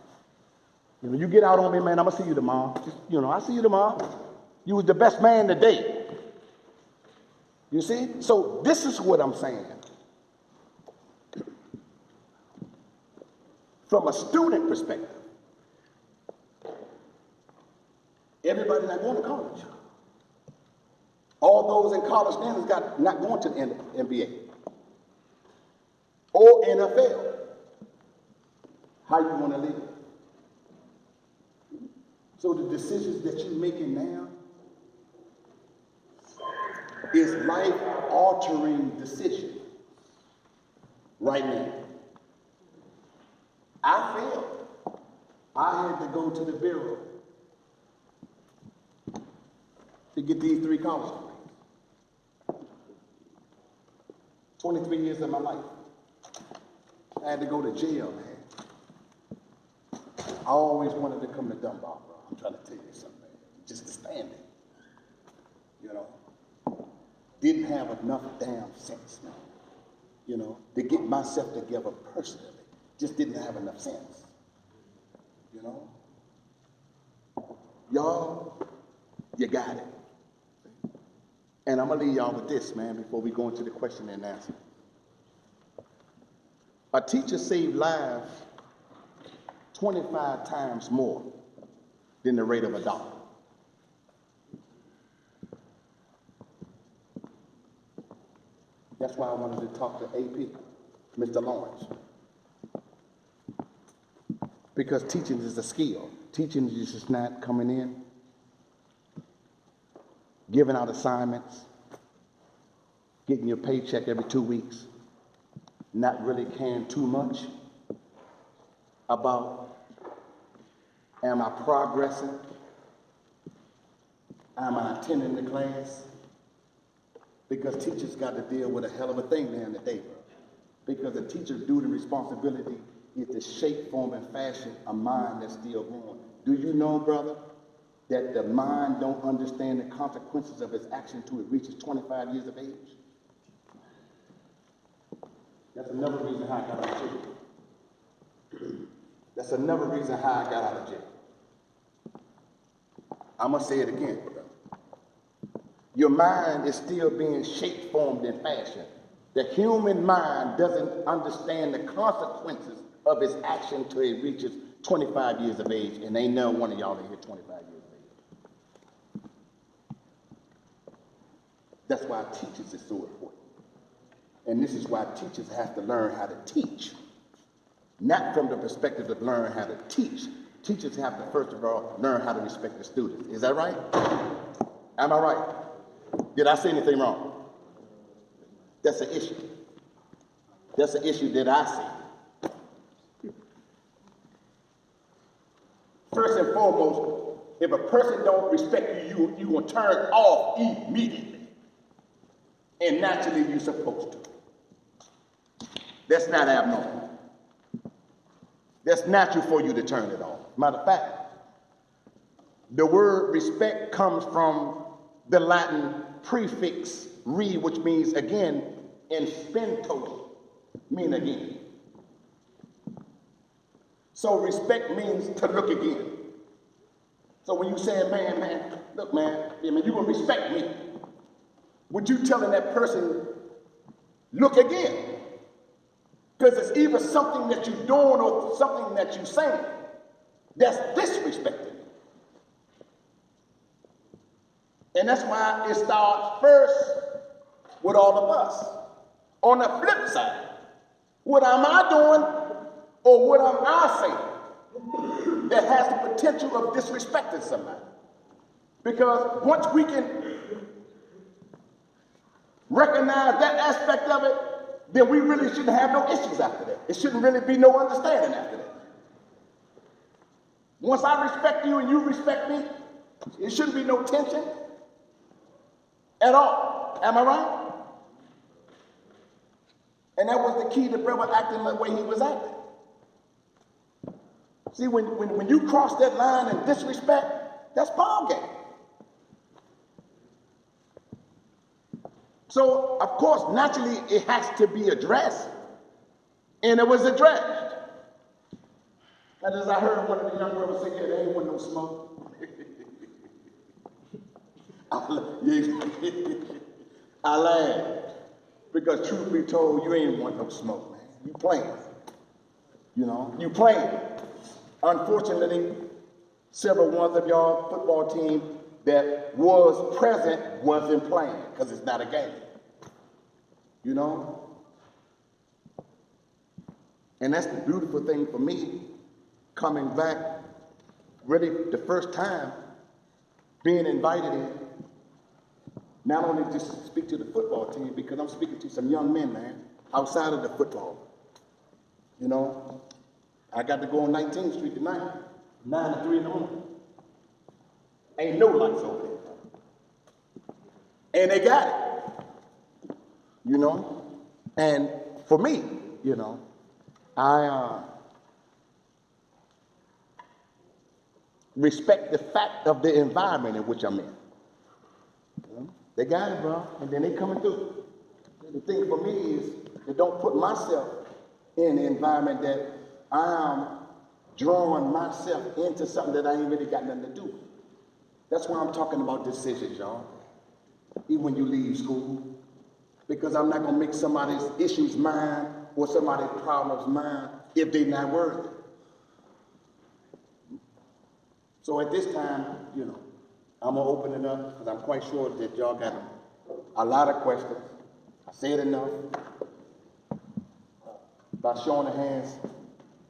You know, you get out on me, man, I'm going to see you tomorrow. Just, you know, I'll see you tomorrow. You was the best man today. You see? So this is what I'm saying. From a student perspective, everybody not going to college. All those in college now is not going to the NBA or NFL. How you want to live? So the decisions that you're making now is life-altering decisions right now. I failed. I had to go to the bureau to get these 3 college degrees. 23 years of my life. I had to go to jail, man. I always wanted to come to Dunbar, bro. I'm trying to tell you something, man. Just to stand there. You know? Didn't have enough damn sense, man. You know, to get myself together personally. Just didn't have enough sense. You know? Y'all, you got it. And I'm going to leave y'all with this, man, before we go into the question and answer. A teacher saved lives 25 times more than the rate of a doctor. That's why I wanted to talk to AP, Mr. Lawrence. Because teaching is a skill. Teaching is just not coming in, giving out assignments, getting your paycheck every 2 weeks, not really caring too much about, am I progressing? Am I attending the class? Because teachers got to deal with a hell of a thing now in the day. Because the teacher's duty and responsibility is to shape, form, and fashion a mind that's still growing. Do you know, brother, that the mind don't understand the consequences of its action till it reaches 25 years of age? That's another reason how I got out of jail. That's another reason how I got out of jail. I'm going to say it again, brother. Your mind is still being shaped, formed, and fashioned. The human mind doesn't understand the consequences of its action till it reaches 25 years of age, and ain't no one of y'all in here 25 years of age. That's why teachers is so important. And this is why teachers have to learn how to teach. Not from the perspective of learn how to teach. Teachers have to, first of all, learn how to respect the students. Is that right? Am I right? Did I say anything wrong? That's an issue. That's an issue that I see. First and foremost, if a person don't respect you, you're going to turn off immediately. And naturally, you're supposed to. That's not abnormal. That's natural for you to turn it off. Matter of fact, the word respect comes from the Latin prefix re, which means again, and spento, mean again. So respect means to look again. So when you say, man, look, man, you're gonna respect me. Would you telling that person, look again? Because it's either something that you're doing or something that you're saying that's disrespecting. And that's why it starts first with all of us. On the flip side, what am I doing or what am I saying that has the potential of disrespecting somebody? Because once we can recognize that aspect of it, then we really shouldn't have no issues after that. It shouldn't really be no understanding after that. Once I respect you and you respect me, it shouldn't be no tension at all. Am I right? And that was the key to brother acting the way he was acting. See, when you cross that line in disrespect, that's ball game. So, of course, naturally, it has to be addressed. And it was addressed. And as I heard one of the young brothers say, yeah, there ain't want no smoke. I laughed. Because truth be told, you ain't want no smoke, man. You playing. You know, you playing. Unfortunately, several ones of y'all football team that was present wasn't playing because it's not a game. You know? And that's the beautiful thing for me, coming back, really the first time, being invited in, not only just to speak to the football team, because I'm speaking to some young men, man, outside of the football. You know, I got to go on 19th Street tonight, 9 to 3 in the morning. Ain't no lights over there. And they got it. You know? And for me, you know, I respect the fact of the environment in which I'm in. You know? They got it, bro, and then they coming through. The thing for me is to don't put myself in the environment that I'm drawing myself into something that I ain't really got nothing to do with. That's why I'm talking about decisions, y'all. Even when you leave school, because I'm not gonna make somebody's issues mine or somebody's problems mine if they're not worthy. So at this time, you know, I'm gonna open it up because I'm quite sure that y'all got a lot of questions. I said enough. By showing of hands,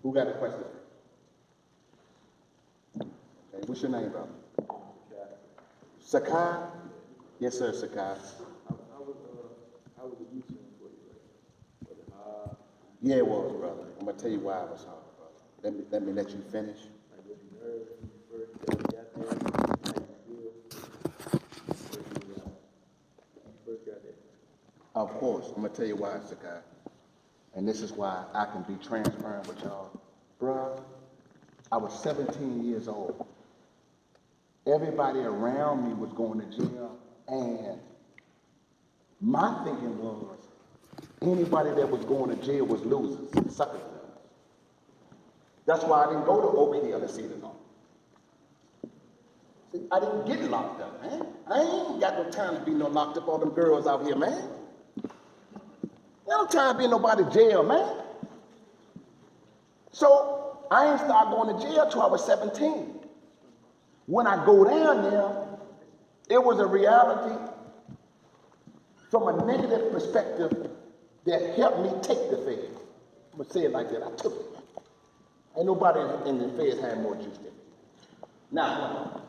who got a question? Okay, what's your name, brother? Sakai? Yes, sir, Sakai. I was a youth for you, right? Was it hard? Yeah, it was, brother. I'm gonna tell you why it was hard, brother. Let me let you finish. Like, was you nervous when you first got there? How you feel? When you first got there? Of course, I'm gonna tell you why, Sakai. And this is why I can be transparent with y'all. Bruh, I was 17 years old. Everybody around me was going to jail, and my thinking was anybody that was going to jail was losers, suckers. That's why I didn't go to Oak Hill and see the law. See, I didn't get locked up, man. I ain't got no time to be no locked up all them girls out here, man. No time to be in nobody's jail, man. So I ain't started going to jail till I was 17. When I go down there, it was a reality from a negative perspective that helped me take the feds. I'm gonna say it like that, I took it. Ain't nobody in the feds had more juice than me. Now,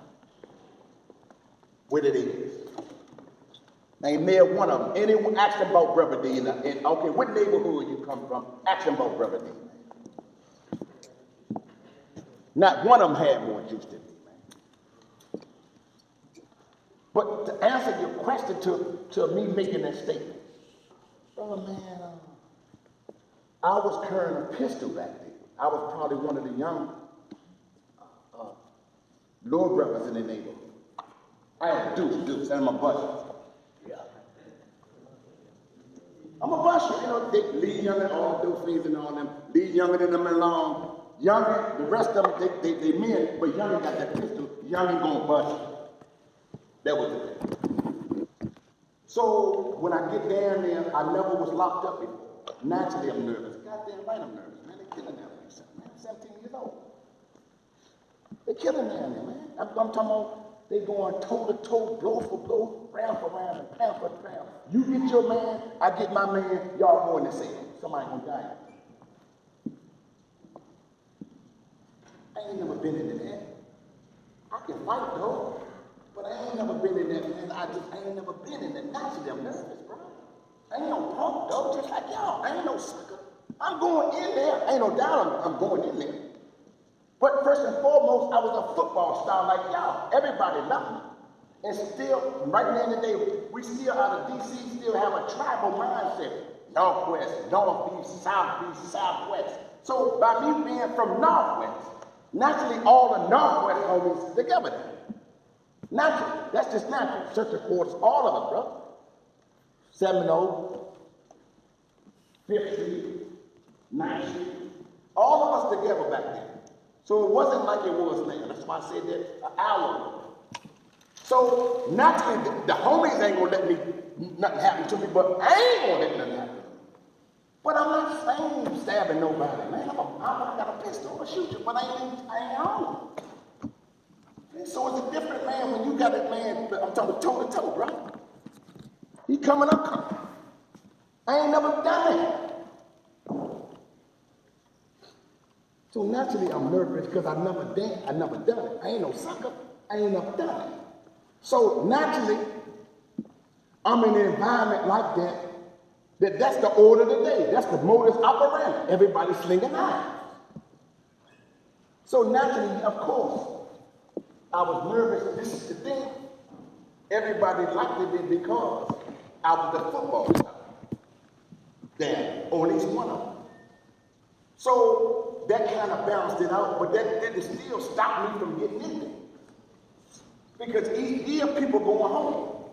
what it is. Ain't near one of them. Anyone ask them about Brother D. Okay, what neighborhood you come from? Ask them about Brother D. Not one of them had more juice than me, man. But to answer your question to me making that statement, brother, man, I was carrying a pistol back then. I was probably one of the young Lord brothers in the neighborhood. I had deuce, and I'm a bust. I'm a bust you, they leave younger, all those things and all them, leave younger than them along. Younger, the rest of them, they men, but younger got that pistol, younger gonna bust you. That was it. So when I get down there, I never was locked up before. Naturally, I'm nervous. Goddamn right, I'm nervous, man. They killing that place, man. I'm 17 years old. They killing down there, man. I'm talking about they going toe to toe, blow for blow, round for round, and pound for pound. You get your man, I get my man. Y'all go in the cell. Somebody gonna die. I ain't never been into that. I can fight though, but I ain't never been in that, man. I ain't never been in that. Naturally, I'm nervous, bro. I ain't no punk though, just like y'all. I ain't no sucker. I'm going in there. Ain't no doubt I'm going in there. But first and foremost, I was a football star like y'all. Everybody loved me. And still, right now in the day, we still out of DC, still have a tribal mindset. Northwest, Northeast, Southeast, Southwest. So by me being from Northwest, naturally all the Northwest homies together there. Naturally, that's just natural. Central Quarters, all of us, bro. Seminole, 5th Street, 9th Street, all of us together back then. So it wasn't like it was now. That's why I said that an hour ago. So naturally, the homies ain't gonna let me, nothing happen to me, but I ain't gonna let nothing happen to me. But I'm not saying stabbing nobody, man. I got a pistol, I'm gonna shoot you, but I ain't on. So it's a different man when you got that man, I'm talking toe to toe, bro. He coming, I'm coming. I ain't never done it. So naturally, I'm nervous because I never done it. I ain't no sucker. I ain't never done it. So naturally, I'm in an environment like that. That's the order of the day. That's the modus operandi. Everybody slinging knives. So naturally, of course, I was nervous. This is the thing. Everybody liked it because I was the football star. There, or at least one of them. So that kind of balanced it out, but that didn't still stop me from getting in there. Because here people going home.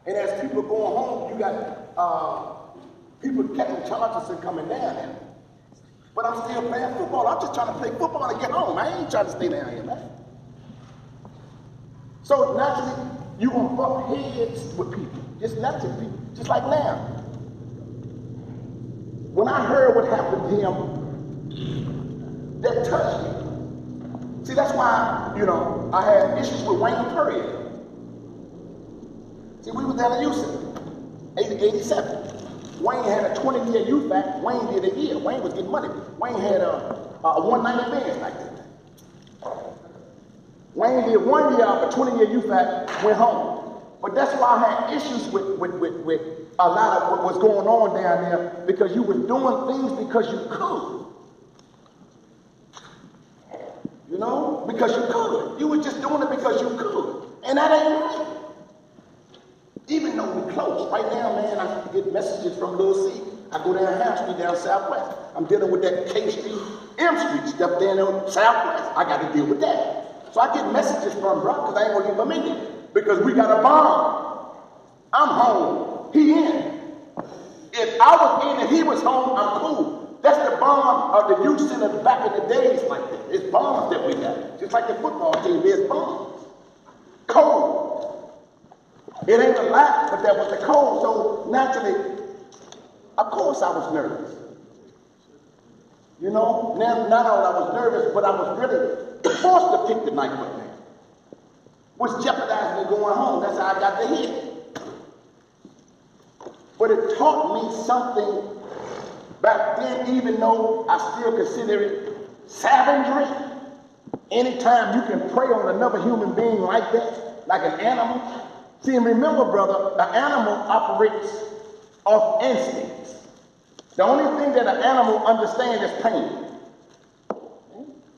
And as people going home, you got people catching charges and coming down there. But I'm still playing football. I'm just trying to play football and get home. I ain't trying to stay down here, man. So naturally, you gonna butt heads with people. Just naturally, people. Just like now. When I heard what happened to him, that touched me. See, that's why, I had issues with Wayne Curry. See, we was down in Houston. 87. Wayne had a 20-year youth act. Wayne did a year. Wayne was getting money. Wayne had a 190 Benz like that. Wayne did 1 year of a 20-year youth act, went home. But that's why I had issues with a lot of what was going on down there, because you was doing things because you could. You know, because you could. You was just doing it because you could. And that ain't right. Even though we close. Right now, man, I get messages from Little C. I go down Ham Street down Southwest. I'm dealing with that K Street, M Street stuff down there Southwest. I got to deal with that. So I get messages from bro, because I ain't gonna leave him in there. Because we got a bond. I'm home. He in. If I was in and he was home, I'm cool. That's the bond of the youth center back in the days like that. It's bonds that we got. Just like the football team, there's bonds. Code. It ain't a lot, but that was the code. So naturally, of course I was nervous. You know, now not only I was nervous, but I was really forced to pick the 9-foot man, which jeopardized me going home. That's how I got the hit. But it taught me something back then, even though I still consider it savagery. Anytime you can prey on another human being like that, like an animal. See, and remember, brother, an animal operates off instincts. The only thing that an animal understands is pain.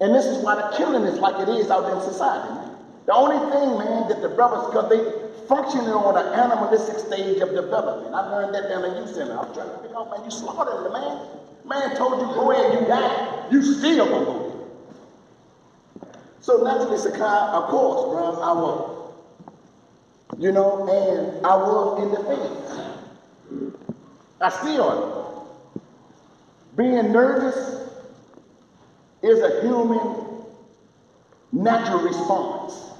And this is why the killing is like it is out in society, man. The only thing, man, that the brothers, because they functioning on an animalistic stage of development. I learned that down in the youth center. I was trying to figure out, man, you slaughtered the man. Man told you go ahead, you died. You still gonna go. So naturally, Sakai, of course, bro, I was. You know, and I was in the faith. I still am. Being nervous is a human natural response.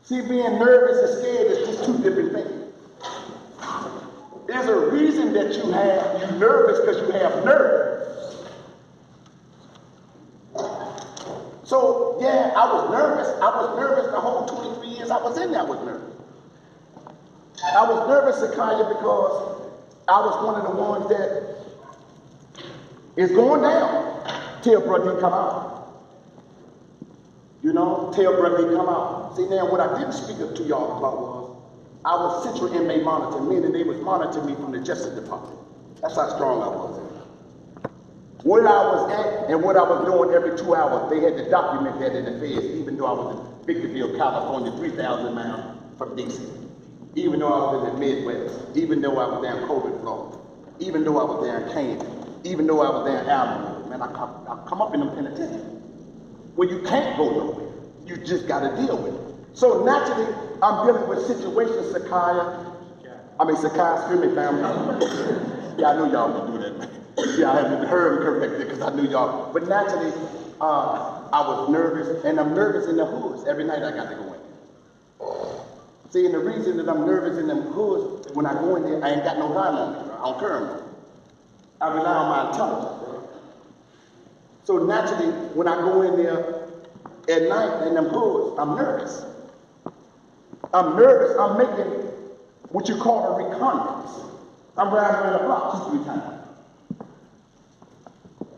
See, being nervous and scared is just two different things. There's a reason that you're nervous because you have nerves. So, yeah, I was nervous. I was nervous the whole 23 years I was in there. I was nervous. I was nervous, Sakaya, because I was one of the ones that is going down till brother come out. You know, till brother come out. See, now what I didn't speak up to y'all about was I was central inmate monitor, meaning they was monitoring me from the Justice Department. That's how strong I was. Where I was at and what I was doing every 2 hours, they had to document that in the feds, even though I was in Victorville, California, 3,000 miles from D.C. Even though I was in the Midwest, even though I was down Colbert, Florida, even though I was down Canyon, even though I was down Allen, man, I come up in them penitentiaries where you can't go nowhere. You just got to deal with it. So naturally, I'm dealing with situations, Sakai, excuse me, family. Yeah, I knew y'all would do that, man. Yeah, I haven't heard him correctly because I knew y'all. But naturally, I was nervous, and I'm nervous in the hoods. Every night I got to go in. See, and the reason that I'm nervous in them hoods, when I go in there, I ain't got no gun on me. I don't care on me. I rely on my intelligence. So naturally, when I go in there at night in them hoods, I'm nervous. I'm nervous. I'm making what you call a reconnaissance. I'm riding around the block 2-3 times.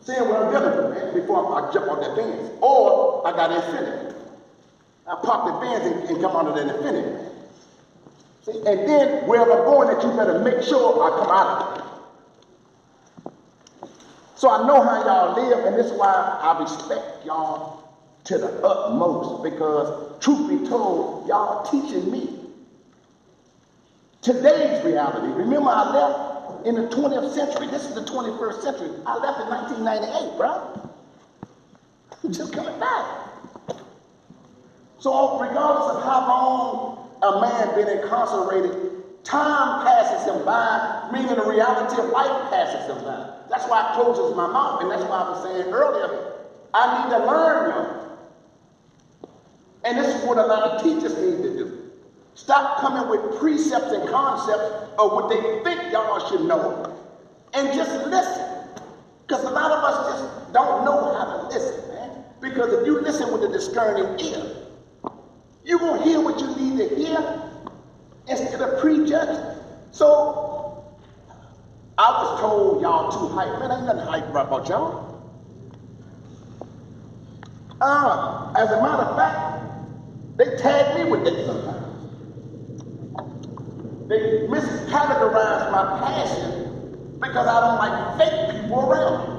Seeing what I'm dealing with, man, before I jump on that Benz. Or I got Infinity. I pop the Benz and come out of that Infinity. See, and then wherever I'm going, that you better make sure I come out of it. So I know how y'all live, and this is why I respect y'all to the utmost, because truth be told, y'all teaching me today's reality. Remember, I left in the 20th century. This is the 21st century. I left in 1998, bro. I'm just coming back. So regardless of how long a man been incarcerated, time passes him by, meaning the reality of life passes him by. That's why it closes my mouth, and that's why I was saying earlier, I need to learn, y'all. And this is what a lot of teachers need to do. Stop coming with precepts and concepts of what they think y'all should know, and just listen. Because a lot of us just don't know how to listen, man. Because if you listen with a discerning ear, you're going to hear what you need to hear instead of prejudging. So I was told y'all too hype. Man, ain't nothing hype about y'all. As a matter of fact, they tag me with that sometimes. They miscategorize my passion because I don't like fake people around me.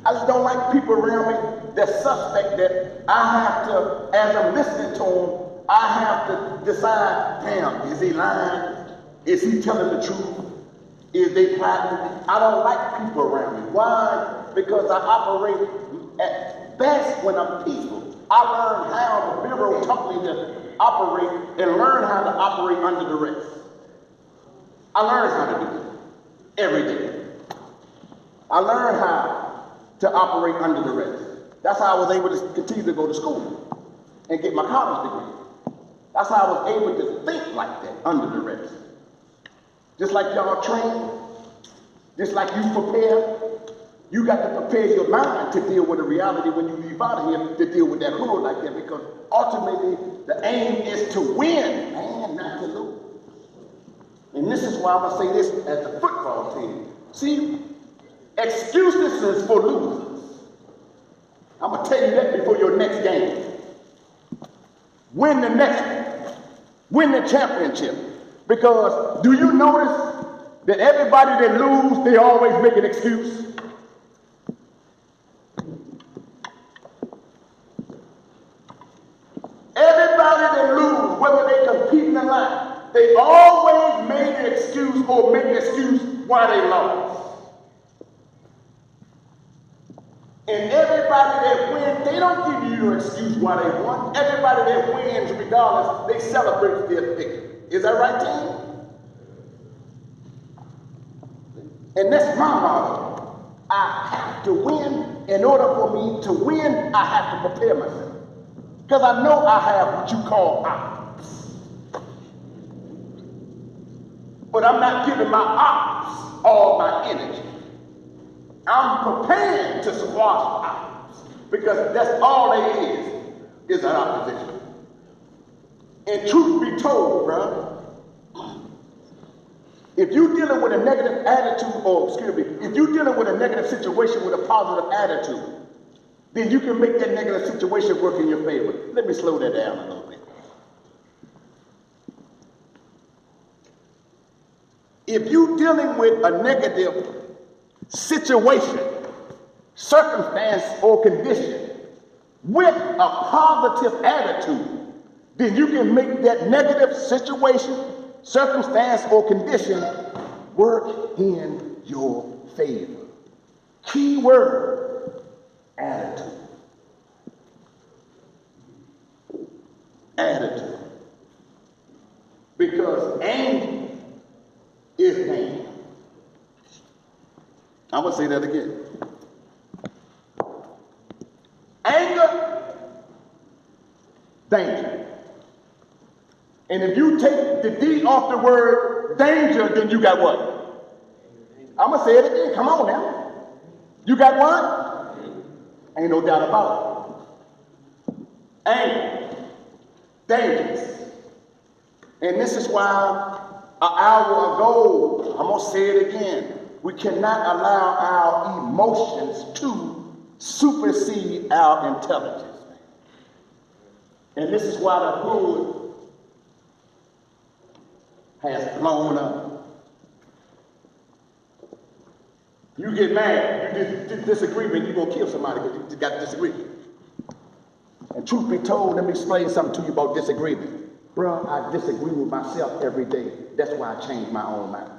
I just don't like people around me that suspect that I have to, as I'm listening to them, I have to decide, damn, is he lying? Is he telling the truth? Is they plotting? I don't like people around me. Why? Because I operate at best when I'm peaceful. I learned how, the Bureau taught me to operate and learn how to operate under duress. I learned how to do it every day. I learned how to operate under duress. That's how I was able to continue to go to school and get my college degree. That's how I was able to think like that under duress. Just like y'all train, just like you prepare, you got to prepare your mind to deal with the reality when you leave out of here, to deal with that hood like that, because ultimately the aim is to win and not to lose. And this is why I'm going to say this as a football team. See, excuses is for losers. I'm going to tell you that before your next game. Win the next one. Win the championship. Because do you notice that everybody that lose, they always make an excuse? Everybody that lose, whether they compete or not, they always made an excuse or make an excuse why they lost. And everybody that wins, they don't give you an excuse why they won. Everybody that wins, regardless, they celebrate their victory. Is that right, team? And that's my motto. I have to win. In order for me to win, I have to prepare myself. Because I know I have what you call ops. But I'm not giving my ops all my energy. I'm prepared to squash ops. Because that's all there is an opposition. And truth be told, bro, if you're dealing with a negative attitude, if you're dealing with a negative situation with a positive attitude, then you can make that negative situation work in your favor. Let me slow that down a little bit. If you're dealing with a negative situation, circumstance, or condition with a positive attitude, then you can make that negative situation, circumstance, or condition work in your favor. Key word, attitude. Attitude. Because anger is danger. I'm going to say that again. Anger, danger. And if you take the D off the word danger, then you got what? I'm going to say it again. Come on now. You got what? Ain't no doubt about it. Anger, dangerous. And this is why an hour ago, I'm going to say it again, we cannot allow our emotions to supersede our intelligence. And this is why the hood has blown up. You get mad, you disagreement, you're going to kill somebody because you just got disagreement. And truth be told, let me explain something to you about disagreement. Bro, I disagree with myself every day. That's why I change my own mind.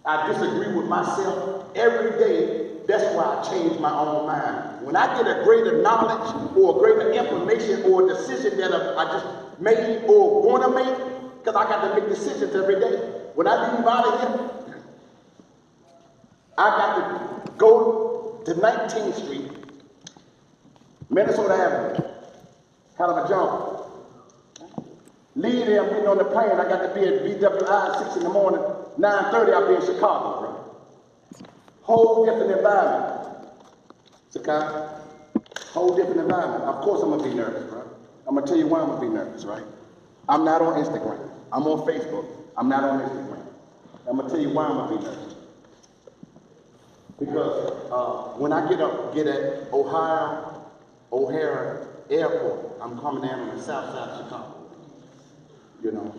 I disagree with myself every day. That's why I change my own mind. When I get a greater knowledge or a greater information or a decision that I just made or want to make, because I got to make decisions every day. When I leave out of here, I got to go to 19th Street, Minnesota Avenue, kind of a jump. Leave there, I'm getting on the plane. I got to be at BWI at 6 in the morning. 9:30, I'll be in Chicago, bro. Whole different environment. Sakai, whole different environment. Of course I'm gonna be nervous, bro. I'm gonna tell you why I'm gonna be nervous, right? I'm not on Instagram. I'm on Facebook. I'm not on Instagram. I'm gonna tell you why I'm gonna be nervous. Because when I get at O'Hare Airport, I'm coming down on the south side of Chicago. You know,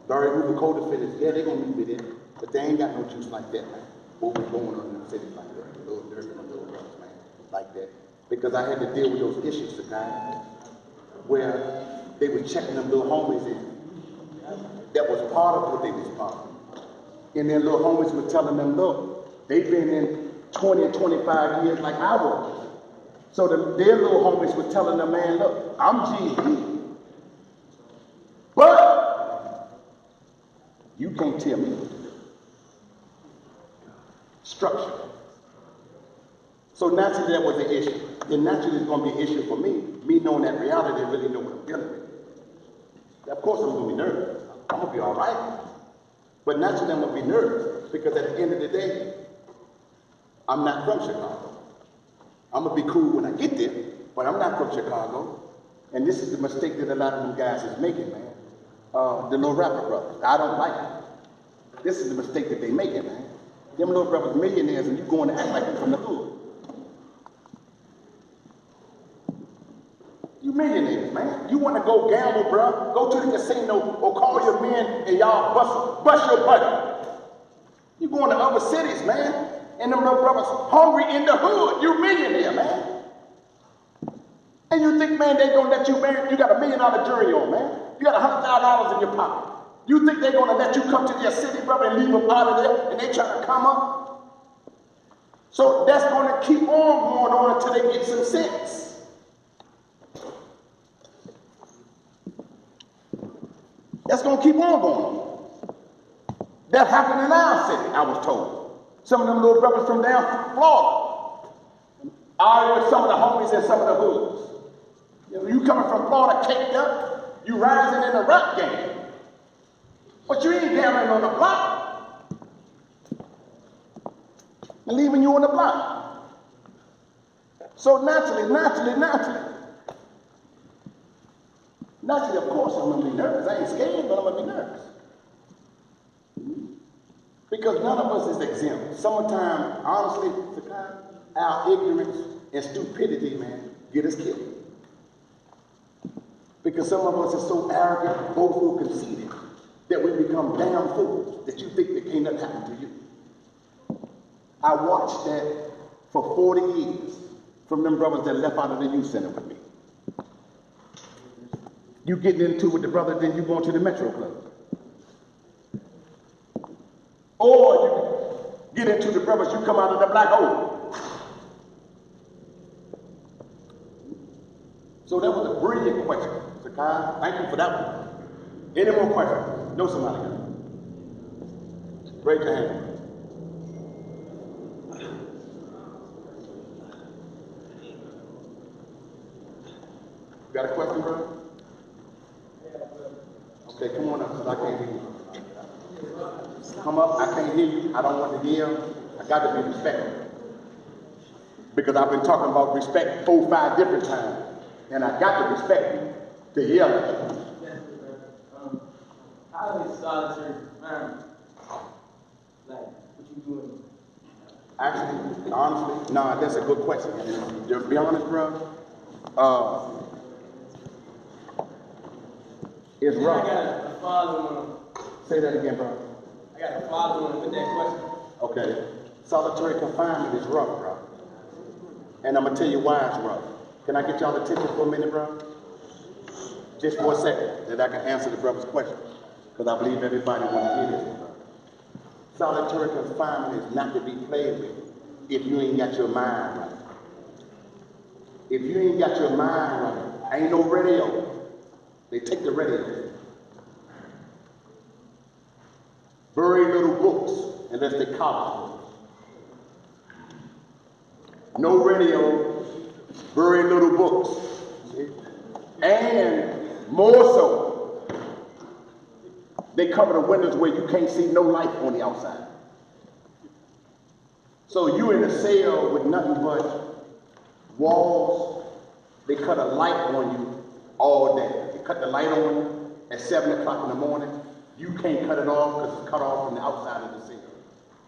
Larry Hoover co-defendants, yeah, they're gonna meet me there, but they ain't got no juice like that, man. What was going on in the city like that, little dirt and little girls, man, like that. Because I had to deal with those issues, the guy, where they were checking them little homies in. That was part of what they was part of. And then little homies were telling them, look, they've been in 20 and 25 years like I was. So their little homies were telling them, man, look, I'm GD. But you can't tell me what to do. Structure. So naturally that was an issue. Then naturally it's going to be an issue for me knowing that reality and really know what I'm dealing with. Of course I'm going to be nervous. I'm going to be all right. But naturally I'm going to be nervous because at the end of the day, I'm not from Chicago. I'm going to be cool when I get there, but I'm not from Chicago. And this is the mistake that a lot of them guys is making, man. The little rapper brothers. I don't like it. This is the mistake that they making, man. Them little brothers millionaires and you going to act like you're from the hood. You millionaires, man. You want to go gamble, bro? Go to the casino or call your men and y'all bust your buddy. You going to other cities, man. And them little brothers hungry in the hood. You millionaire, man. And you think, man, they gonna let you, man, you got $1 million jury on, man. You got $100,000 in your pocket. You think they're gonna let you come to their city, brother, and leave them out of there, and they try to come up? So that's gonna keep on going on until they get some sense. That's gonna keep on going on. That happened in our city, I was told. Some of them little brothers from down Florida. I with some of the homies and some of the hoods. You coming from Florida caked up, you rising in the rap game. But you ain't gambling on the block. And leaving you on the block. So naturally, of course, I'm gonna be nervous. I ain't scared, but I'm gonna be nervous. Because none of us is exempt. Sometimes, honestly, our ignorance and stupidity, man, get us killed. Because some of us are so arrogant, boastful, conceited, that we become damn fools, that you think that can't nothing happen to you. I watched that for 40 years from them brothers that left out of the youth center with me. You getting into with the brother, then you going to the Metro Club. Or you get into the brothers, you come out of the black hole. So that was a brilliant question. Sakai, thank you for that one. Any more questions? Know somebody got it? Raise your hand. You got a question, brother? Okay, come on up, because I can't hear you. Come up, I can't hear you. I don't want to yell. I got to be respectful. Because I've been talking about respect 4 or 5 different times. And I got to respect you to yell at you. How is solitary confinement? Like, what you doing? Actually, honestly, nah, that's a good question. To be honest, bro, it's rough. I got a follow-on. Say that again, bro. I got a follow-on with that question. Okay. Solitary confinement is rough, bro. And I'm going to tell you why it's rough. Can I get y'all attention for a minute, bro? Just for a second, that I can answer the brother's question. Because I believe everybody wants to hear this, bro. Solitary confinement is not to be played with if you ain't got your mind right. If you ain't got your mind right, ain't no radio. They take the radio. Very little books, unless they college books. No radio, very little books. And more so, they cover the windows where you can't see no light on the outside. So you in a cell with nothing but walls, they cut a light on you all day. They cut the light on you at 7 o'clock in the morning. You can't cut it off because it's cut off from the outside of the ceiling.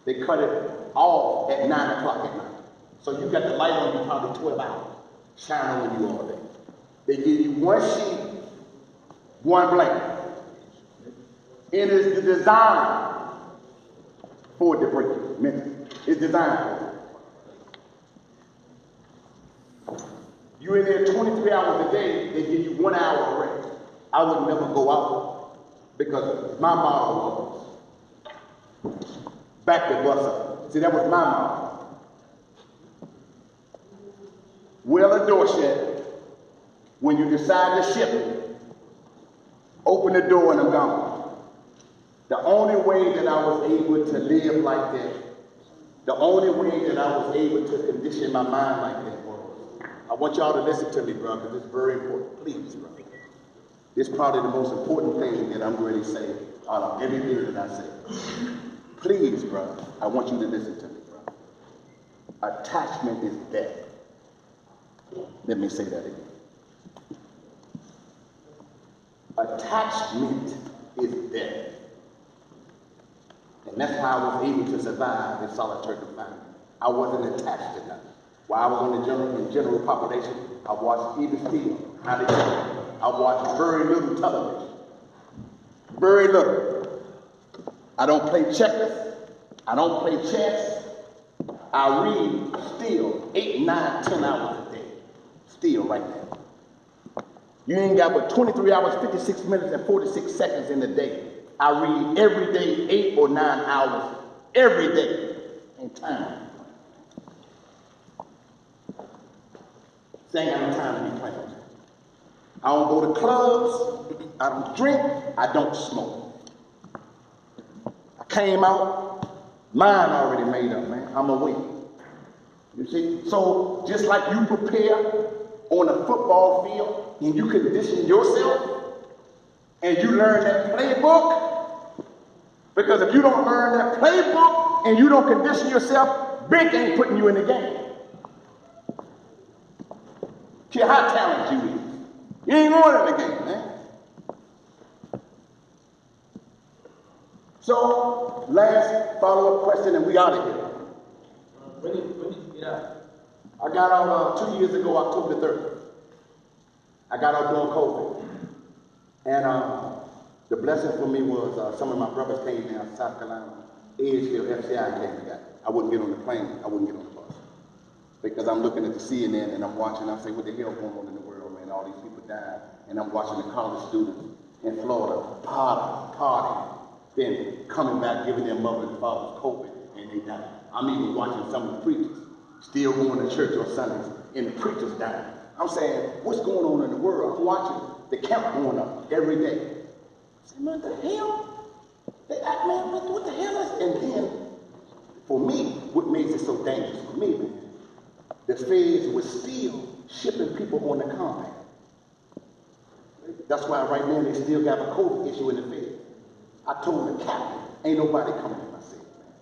They cut it off at 9 o'clock at night. So you got the light on you probably 12 hours, shining on you all day. They give you one sheet, one blanket. It is the design for it to break you mentally. It's designed for it. You're in there 23 hours a day, they give you 1 hour of rest. I would never go out because my motto was back the bus up. See, that was my motto. Well, a door shut. When you decide to ship it, open the door and I'm gone. The only way that I was able to live like that, the only way that I was able to condition my mind like that was, I want y'all to listen to me, bro, because it's very important. Please, bro. It's probably the most important thing that I'm going to say out of everything that I say. Please, bro, I want you to listen to me, bro. Attachment is death. Let me say that again. Attachment is death. And that's how I was able to survive in solitary confinement. I wasn't attached to nothing. While I was on the general population, I watched even still, how they do. I watched very little television. Very little. I don't play checkers. I don't play chess. I read still 8, 9, 10 hours a day. Still right now. You ain't got but 23 hours, 56 minutes, and 46 seconds in a day. I read every day 8 or 9 hours every day. Ain't time. Ain't got no time to be playing. I don't go to clubs. I don't drink. I don't smoke. I came out, mind already made up, man. I'm a winner. You see? So just like you prepare on a football field and you condition yourself and you learn that playbook, because if you don't learn that playbook and you don't condition yourself, Bink ain't putting you in the game. Care how talented you is. You ain't going in the game, man. So, last follow-up question and we out of here. When did you get out? I got out 2 years ago, October the 3rd. I got out during COVID. And the blessing for me was some of my brothers came down to South Carolina. Edgefield, FCI came and got me. I wouldn't get on the plane. I wouldn't get on the bus. Because I'm looking at the CNN and I'm watching, I say, what the hell going on in the world, man? All these people dying. And I'm watching the college students in Florida partying, then coming back, giving their mothers and fathers COVID, and they die. I'm even watching some of the preachers still going to church on Sundays, and the preachers dying. I'm saying, what's going on in the world? I'm watching the count going up every day. I say, man, what the hell? Man, what the hell is? And then, for me, what makes it so dangerous for me, man, the feds was still shipping people on the compound. That's why right now they still got a COVID issue in the feds. I told the captain, ain't nobody coming in my city, man.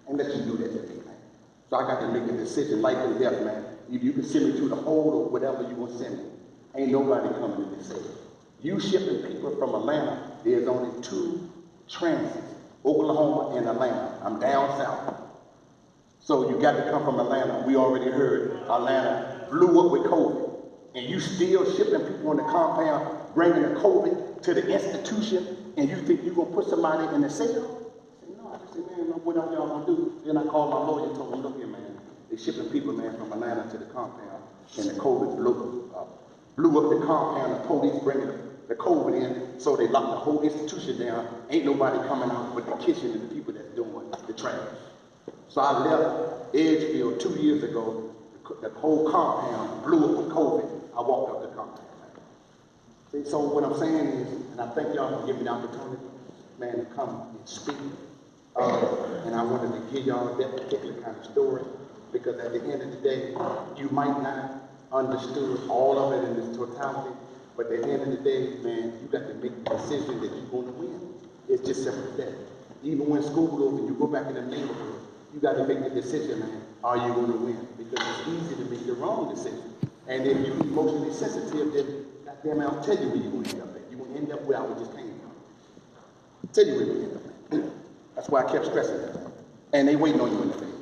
Unless you do that to me, man. So I got to make a decision, life and death, man. You can send me to the hole or whatever you want to send me. Ain't nobody coming in this city. You shipping people from Atlanta, there's only 2 transits, Oklahoma and Atlanta. I'm down south. So you got to come from Atlanta. We already heard Atlanta blew up with COVID. And you still shipping people on the compound, bringing the COVID to the institution, and you think you're going to put somebody in the cell? I said, no. I said, man, what are y'all going to do? Then I called my lawyer and told him, look here, man. They shipping people, man, from Atlanta to the compound, and the COVID blew up the compound. The police bringing the COVID in, so they locked the whole institution down. Ain't nobody coming out but the kitchen and the people that's doing the trash. So I left Edgefield 2 years ago. The whole compound blew up with COVID. I walked up the compound. See, so what I'm saying is, and I thank y'all for giving me the opportunity, man, to come and speak. And I wanted to give y'all that particular kind of story, because at the end of the day, you might not understood all of it in its totality, but at the end of the day, man, you got to make the decision that you're going to win. It's just simple as that. Even when school goes and you go back in the neighborhood, you got to make the decision, man, are you going to win? because it's easy to make the wrong decision. And if you're emotionally sensitive, then goddamn, I'll tell you where you're going to end up at. You're going to end up where I was just came from. I'll tell you where you're going to end up at. That's why I kept stressing that. And they waiting on you in the thing.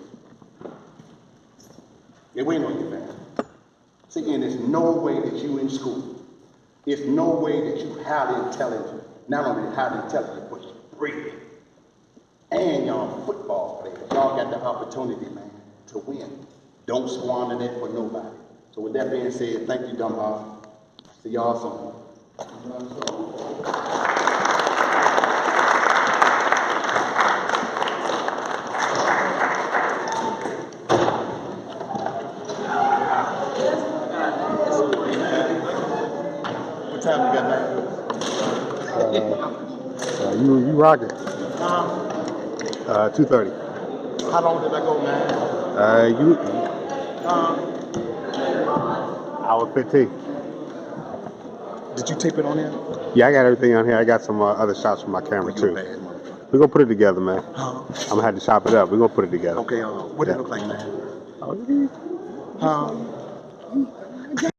They waiting on you, man. See, and there's no way that you in school. There's no way that you highly intelligent. Not only highly intelligent, but you're brilliant. And y'all football players. Y'all got the opportunity, man, to win. Don't squander that for nobody. So with that being said, thank you, Dunbar. See y'all soon. What time you got, man? You rock it. 2:30. How long did I go, man? You hour 15. Did you tape it on there? Yeah, I got everything on here. I got some other shots from my camera You too. bad motherfucker. We're gonna put it together, man. Huh? I'm gonna have to chop it up. We're gonna put it together. Okay, what it look like, man? Okay. Huh?